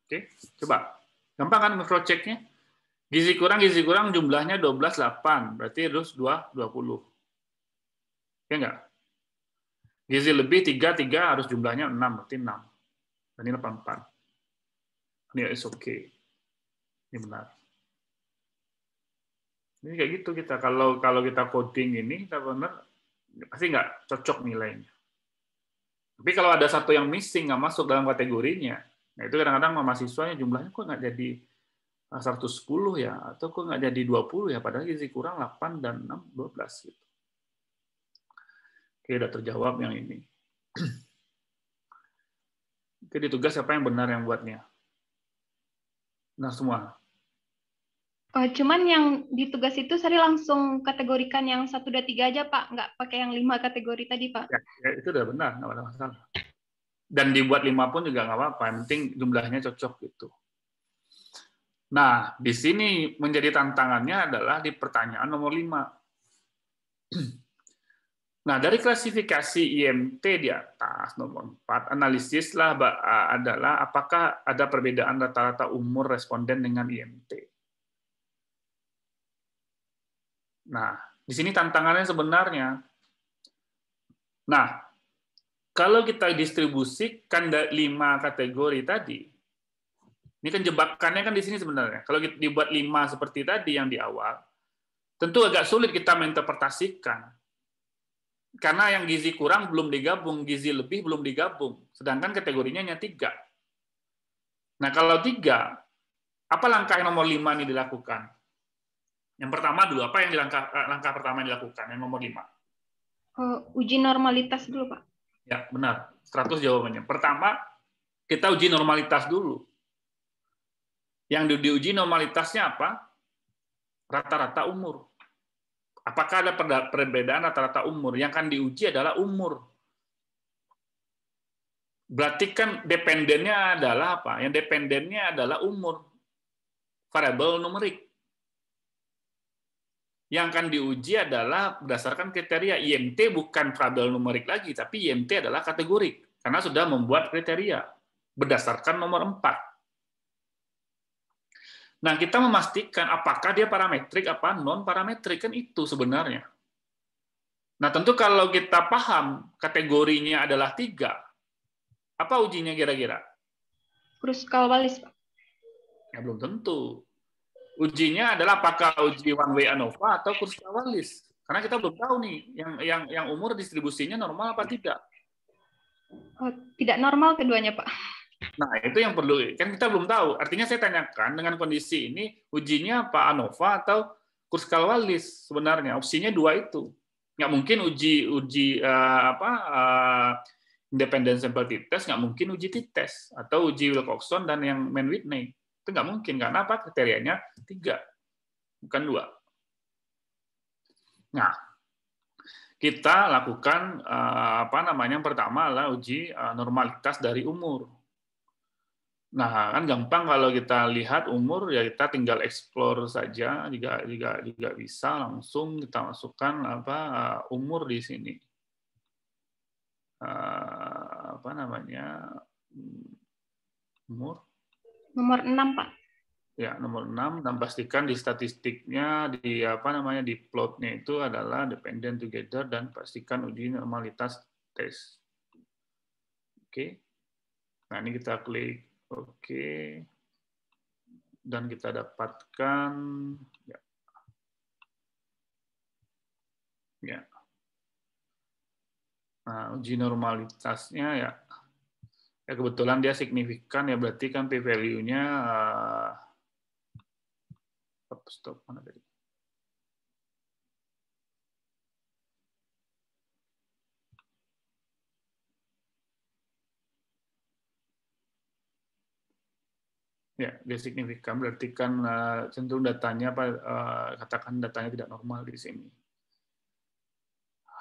Oke, coba Gampang kan microchecknya? Gizi kurang jumlahnya 12,8. Berarti terus 20. Ya enggak? Gizi lebih 3 harus jumlahnya 6. Berarti 6. Ini 84. Ini is okay. Ini benar. Ini kayak gitu kita. Kalau kita coding ini, kita benar, pasti nggak cocok nilainya. Tapi kalau ada satu yang missing, nggak masuk dalam kategorinya, nah itu kadang-kadang mahasiswanya jumlahnya kok nggak jadi 110 ya, atau kok nggak jadi 20 ya, padahal gizi kurang 8 dan 6, 12. Gitu. Oke, udah terjawab yang ini. Oke, di tugas siapa yang benar yang buatnya? Nah, semua. Cuman yang di tugas itu saya langsung kategorikan yang 1, 2, 3 aja, Pak. Nggak pakai yang 5 kategori tadi, Pak. Ya, itu udah benar, nggak ada masalah. Dan dibuat 5 pun juga nggak apa-apa, yang penting jumlahnya cocok gitu. Nah, di sini menjadi tantangannya adalah di pertanyaan nomor 5. Nah, dari klasifikasi IMT di atas, nomor 4, analisislah adalah apakah ada perbedaan rata-rata umur responden dengan IMT. Nah, di sini tantangannya sebenarnya. Nah, kalau kita distribusikan 5 kategori tadi, ini kan jebakannya kan di sini sebenarnya. Kalau dibuat 5 seperti tadi yang di awal, tentu agak sulit kita menginterpretasikan. Karena yang gizi kurang belum digabung, gizi lebih belum digabung. Sedangkan kategorinya hanya 3. Nah, kalau 3, apa langkah yang nomor 5 ini dilakukan? Yang pertama dulu, apa yang langkah pertama yang dilakukan? Yang nomor 5. Uji normalitas dulu, Pak. Ya, benar. 100 jawabannya. Pertama, kita uji normalitas dulu. Yang diuji normalitasnya apa? Rata-rata umur. Apakah ada perbedaan rata-rata umur? Yang akan diuji adalah umur. Berarti kan dependennya adalah apa? Yang dependennya adalah umur. Variabel numerik. Yang akan diuji adalah berdasarkan kriteria. IMT bukan variabel numerik lagi, tapi IMT adalah kategorik. Karena sudah membuat kriteria berdasarkan nomor 4. Nah, kita memastikan apakah dia parametrik apa non-parametrik. Kan itu sebenarnya. Nah, tentu kalau kita paham kategorinya adalah 3, apa ujinya kira-kira? Kruskal-Wallis, Pak. Ya, belum tentu. Ujinya adalah apakah uji one way ANOVA atau Kruskal-Wallis. Karena kita belum tahu nih, yang umur distribusinya normal apa tidak. Tidak normal keduanya, Pak. Nah, itu yang perlu. Kan kita belum tahu. Artinya saya tanyakan, dengan kondisi ini, ujinya apa ANOVA atau Kruskal-Wallis sebenarnya. Opsinya 2 itu. Nggak mungkin uji independent sample test, nggak mungkin uji t-test atau uji Wilcoxon dan yang Mann-Whitney. Itu nggak mungkin, karena apa? Kriterianya 3, bukan 2. Nah, kita lakukan yang pertama adalah uji normalitas dari umur. Nah, kan gampang kalau kita lihat umur, ya kita tinggal explore saja, juga bisa langsung kita masukkan umur di sini. Umur? Nomor 6, Pak. Ya, nomor 6, dan pastikan di statistiknya, di plotnya itu adalah dependent together, dan pastikan uji normalitas tes. Oke. Nah, ini kita klik oke. Dan kita dapatkan ya. Nah, uji normalitasnya ya kebetulan dia signifikan, ya berarti kan p-value-nya stop mana tadi? Ya, dia signifikan, berarti kan cenderung datanya katakan datanya tidak normal di sini.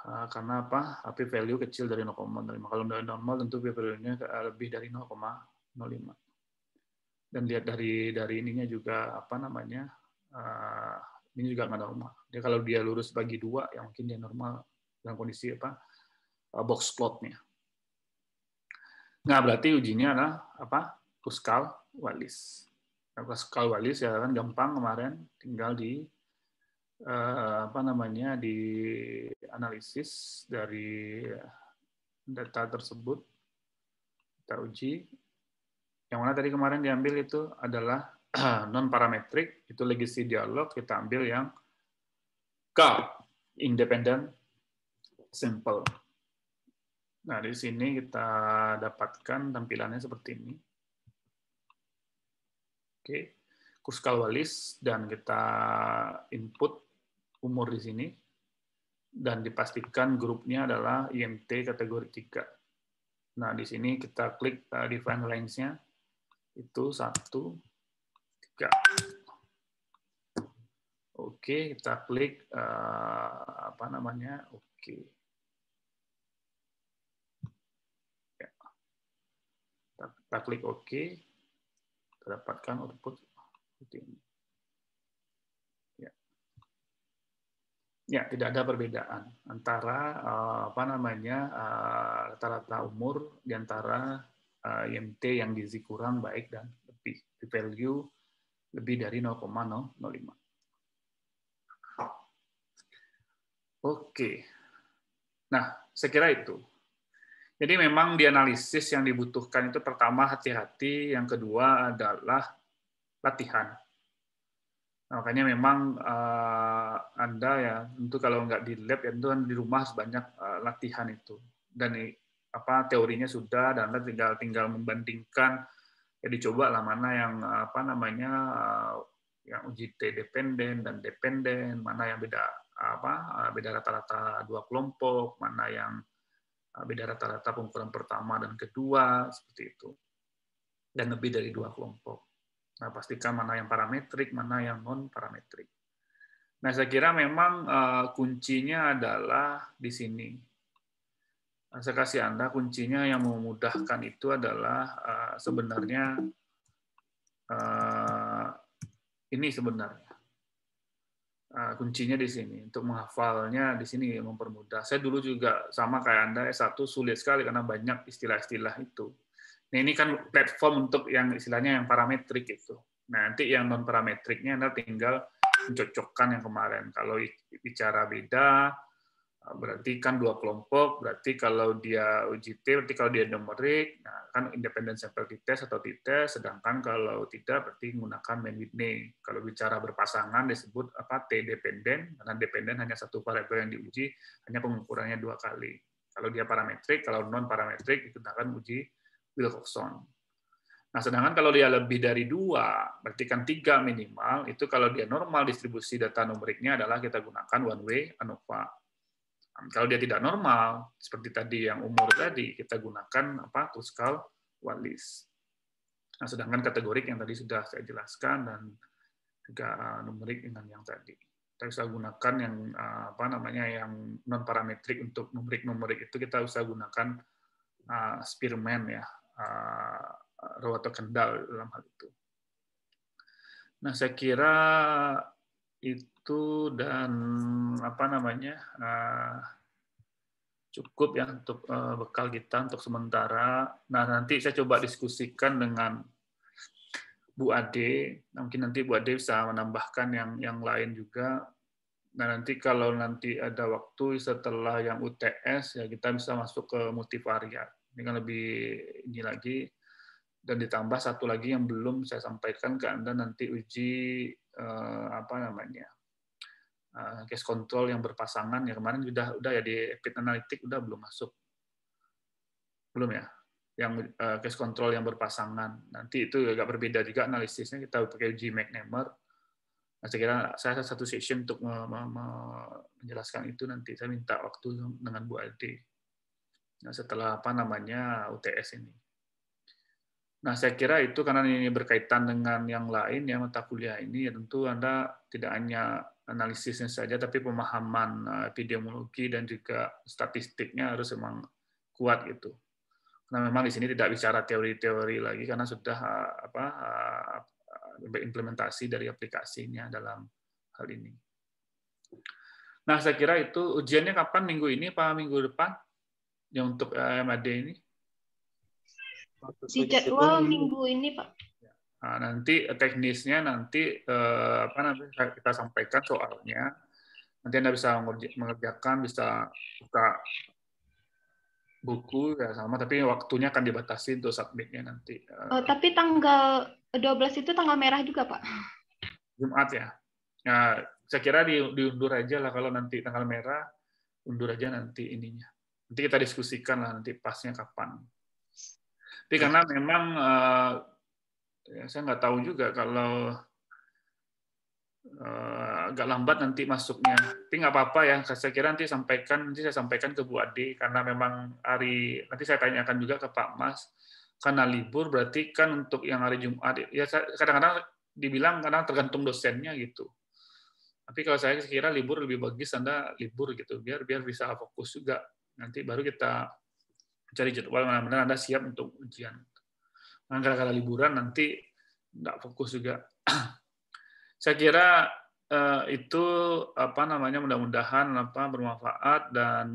Karena apa? P-value kecil dari 0,05. Kalau normal tentu P-value-nya lebih dari 0,05. Dan lihat dari ininya juga ini juga nggak normal. Dia kalau dia lurus bagi 2, yang mungkin dia normal dalam kondisi box plotnya. Nah, berarti ujinya adalah Kruskal-Wallis. Pascal Wallis ya kan gampang kemarin, tinggal di di analisis dari data tersebut kita uji. Yang mana tadi kemarin diambil itu adalah non parametrik, itu legacy dialog, kita ambil yang K, independent sample. Nah, di sini kita dapatkan tampilannya seperti ini. Oke, Kruskal-Wallis, dan kita input umur di sini, dan dipastikan grupnya adalah IMT kategori 3. Nah, di sini kita klik define range-nya, itu 1, 3. Oke, kita klik oke. Ya. Kita klik oke, kita dapatkan output seperti ini. Ya, tidak ada perbedaan antara rata-rata umur di antara IMT yang gizi kurang, baik, dan lebih. Di value lebih dari 0,005. Oke. Nah, saya kira itu. Jadi memang di analisis yang dibutuhkan itu pertama hati-hati, yang kedua adalah latihan. Nah, makanya memang Anda ya, tentu kalau nggak di lab ya tentu kan di rumah harus banyak latihan itu. Dan teorinya sudah, dan Anda tinggal membandingkan, ya dicoba lah mana yang yang uji T dependen dan dependen, mana yang beda rata-rata dua kelompok, mana yang beda rata-rata pengukuran pertama dan kedua, seperti itu. Dan lebih dari dua kelompok. Nah, pastikan mana yang parametrik, mana yang non-parametrik. Nah, saya kira memang kuncinya adalah di sini. Nah, saya kasih Anda kuncinya yang memudahkan itu adalah sebenarnya ini sebenarnya. Kuncinya di sini. Untuk menghafalnya di sini mempermudah. Saya dulu juga sama kayak Anda, S1 sulit sekali karena banyak istilah-istilah itu. Nah, ini kan platform untuk yang istilahnya yang parametrik itu. Nah, nanti yang non parametriknya Anda tinggal mencocokkan yang kemarin. Kalau bicara beda, berarti kan dua kelompok. Berarti kalau dia uji T, berarti kalau dia numerik, nah kan independent sample t-test atau t-test. Sedangkan kalau tidak, berarti menggunakan man-Whitney. Kalau bicara berpasangan disebut T dependent, karena dependent hanya satu variabel yang diuji, hanya pengukurannya 2 kali. Kalau dia parametrik, kalau non parametrik digunakan uji Wilcoxon. Nah, sedangkan kalau dia lebih dari 2, berarti kan 3 minimal, itu kalau dia normal distribusi data numeriknya adalah kita gunakan one way ANOVA. Kalau dia tidak normal, seperti tadi yang umur tadi, kita gunakan Kruskal-Wallis. Nah, sedangkan kategorik yang tadi sudah saya jelaskan, dan juga numerik dengan yang tadi. Kita bisa gunakan yang yang non parametrik. Untuk numerik itu kita bisa gunakan Spearman ya, Rowe atau Kendall dalam hal itu. Nah, saya kira itu, dan cukup ya untuk bekal kita untuk sementara. Nah, nanti saya coba diskusikan dengan Bu Ade. Mungkin nanti Bu Ade bisa menambahkan yang lain juga. Nah, nanti kalau nanti ada waktu setelah yang UTS ya kita bisa masuk ke multivariat. Ini kan lebih ini lagi, dan ditambah satu lagi yang belum saya sampaikan ke Anda, nanti uji case control yang berpasangan ya. Kemarin udah ya di Epid Analytic udah belum masuk, belum ya, yang case control yang berpasangan. Nanti itu agak berbeda juga analisisnya, kita pakai uji McNamara. Nah, saya kira saya ada satu session untuk menjelaskan itu, nanti saya minta waktu dengan Bu Ade. Nah, setelah UTS ini. Nah, saya kira itu karena ini berkaitan dengan yang lain ya, mata kuliah ini ya, tentu Anda tidak hanya analisisnya saja, tapi pemahaman epidemiologi dan juga statistiknya harus memang kuat gitu. Karena memang di sini tidak bicara teori-teori lagi, karena sudah implementasi dari aplikasinya dalam hal ini. Nah, saya kira itu. Ujiannya kapan? Minggu ini apa minggu depan? Yang untuk MAD ini? Di jadwal minggu ini, Pak. Nah, nanti teknisnya nanti apa namanya kita sampaikan soalnya. Nanti Anda bisa mengerjakan, bisa buka buku ya sama, tapi waktunya akan dibatasi untuk submitnya nanti. Tapi tanggal 12 itu tanggal merah juga, Pak. Jumat ya. Nah, saya kira diundur aja lah kalau nanti tanggal merah, undur aja nanti ininya. Nanti kita diskusikan lah nanti pasnya kapan. Tapi karena memang ya saya nggak tahu juga kalau agak lambat nanti masuknya. Tapi nggak apa-apa ya. Saya kira nanti saya sampaikan ke Bu Ade karena memang nanti saya tanyakan juga ke Pak Mas. Karena libur berarti kan untuk yang hari Jumat ya kadang-kadang dibilang kadang tergantung dosennya gitu. Tapi kalau saya kira libur lebih bagus Anda libur gitu biar bisa fokus juga. Nanti baru kita cari jadwal mana-mana Anda siap untuk ujian. Nah, gara-gara liburan nanti nggak fokus juga. Saya kira itu apa namanya mudah-mudahan bermanfaat dan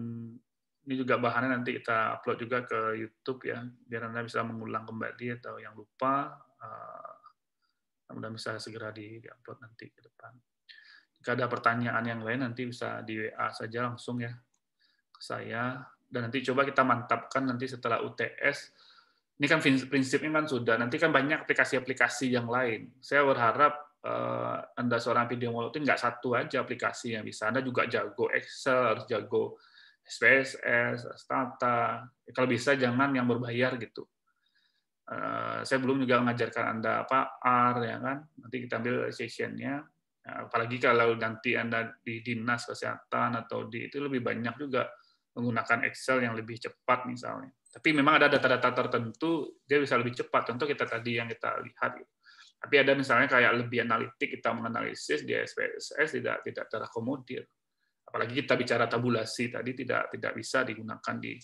ini juga bahannya nanti kita upload juga ke YouTube ya biar Anda bisa mengulang kembali atau yang lupa mudah-mudahan bisa segera di-upload nanti ke depan. Jika ada pertanyaan yang lain nanti bisa di WA saja langsung ya ke saya dan nanti coba kita mantapkan nanti setelah UTS. Ini kan prinsipnya kan sudah nanti kan banyak aplikasi-aplikasi yang lain. Saya berharap Anda seorang epidemiolog itu nggak satu aja aplikasi yang bisa. Anda juga jago Excel, harus jago SPSS, Stata. Kalau bisa jangan yang berbayar gitu. Saya belum juga mengajarkan Anda R ya kan. Nanti kita ambil sessionnya. Apalagi kalau nanti Anda di dinas kesehatan atau itu lebih banyak juga menggunakan Excel yang lebih cepat misalnya. Tapi memang ada data-data tertentu dia bisa lebih cepat. Contoh kita tadi yang kita lihat. Gitu. Tapi ada misalnya kayak lebih analitik kita menganalisis di SPSS tidak terakomodir. Apalagi kita bicara tabulasi tadi tidak bisa digunakan di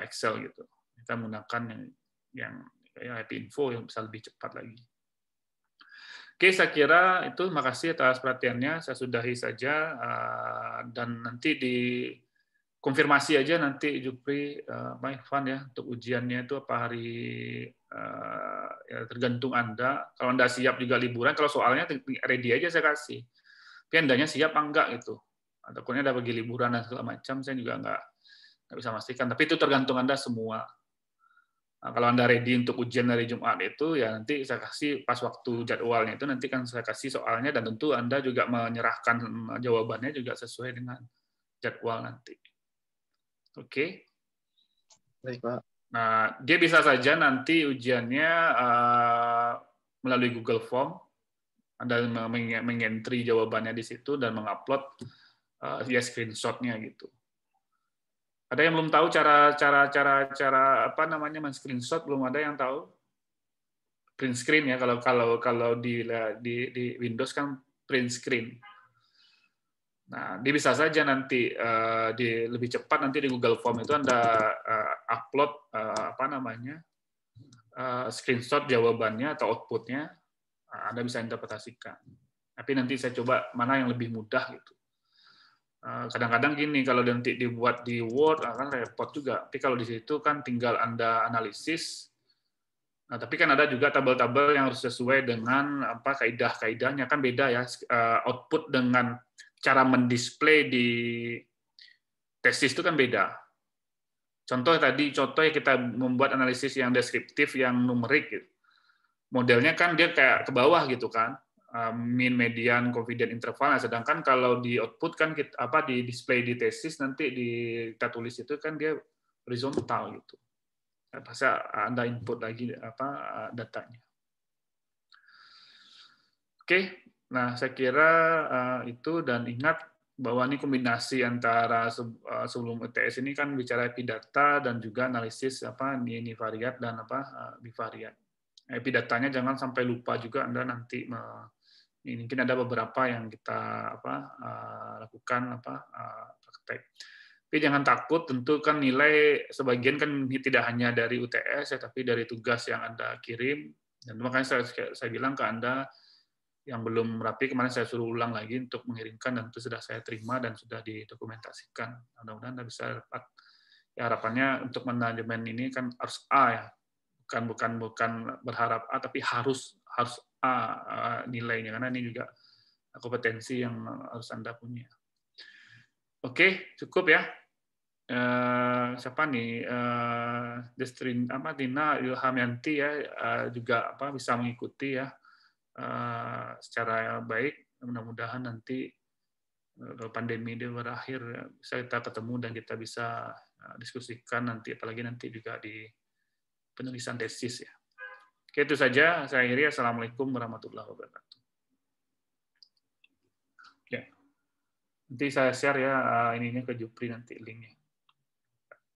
Excel gitu. Kita menggunakan yang happy info yang bisa lebih cepat lagi. Oke, saya kira itu. Makasih atas perhatiannya. Saya sudahi saja dan nanti konfirmasi aja nanti Jupri, Pak Irfan ya untuk ujiannya itu apa hari ya tergantung Anda. Kalau Anda siap juga liburan, kalau soalnya ready aja saya kasih. Tapi Andanya siap apa enggak gitu. Takutnya ada pergi liburan dan segala macam, saya juga nggak bisa pastikan. Tapi itu tergantung Anda semua. Nah, kalau Anda ready untuk ujian dari Jumat itu ya nanti saya kasih pas waktu jadwalnya itu nanti kan saya kasih soalnya dan tentu Anda juga menyerahkan jawabannya juga sesuai dengan jadwal nanti. Oke. Baik, Pak. Nah, dia bisa saja nanti ujiannya melalui Google Form. Anda mengentry jawabannya di situ dan mengupload ya screenshot-nya gitu. Ada yang belum tahu cara apa namanya men-screenshot, belum ada yang tahu? Print screen ya kalau di Windows kan print screen. Nah, dia bisa saja nanti lebih cepat nanti di Google Form itu Anda upload apa namanya screenshot jawabannya atau outputnya, Anda bisa interpretasikan. Tapi nanti saya coba mana yang lebih mudah gitu. Kadang-kadang gini kalau nanti dibuat di Word akan repot juga. Tapi kalau di situ kan tinggal Anda analisis. Nah, tapi kan ada juga tabel-tabel yang harus sesuai dengan apa kaidah-kaidahnya kan beda ya output dengan cara mendisplay di tesis itu kan beda. Contoh ya kita membuat analisis yang deskriptif, yang numerik gitu. Modelnya kan dia kayak ke bawah gitu kan, mean, median, confidence interval. Nah, sedangkan kalau di output kan di display di tesis nanti kita tulis itu kan dia horizontal gitu. Pasti Anda input lagi datanya. Oke. Nah, saya kira itu dan ingat bahwa ini kombinasi antara sebelum UTS ini kan bicara epidata dan juga analisis univariat dan bivariat. Epidatanya jangan sampai lupa juga Anda nanti mungkin ada beberapa yang kita lakukan praktek. Tapi jangan takut, tentu kan nilai sebagian kan tidak hanya dari UTS ya, tapi dari tugas yang Anda kirim. Dan makanya saya bilang ke Anda yang belum rapi, kemarin saya suruh ulang lagi untuk mengirimkan dan itu sudah saya terima dan sudah didokumentasikan. Mudah-mudahan Anda bisa dapat. Ya, harapannya untuk manajemen ini kan harus A ya, bukan berharap A, tapi harus A nilainya, karena ini juga kompetensi yang harus Anda punya. Oke, cukup ya. Siapa nih? Dina Ilhamianti ya, juga bisa mengikuti ya secara baik. Mudah-mudahan nanti kalau pandemi ini berakhir bisa kita ketemu dan kita bisa diskusikan nanti, apalagi nanti juga di penulisan tesis ya. Oke, itu saja saya akhiri. Assalamualaikum warahmatullahi wabarakatuh. Ya. Nanti saya share ya ininya ke Jupri nanti linknya.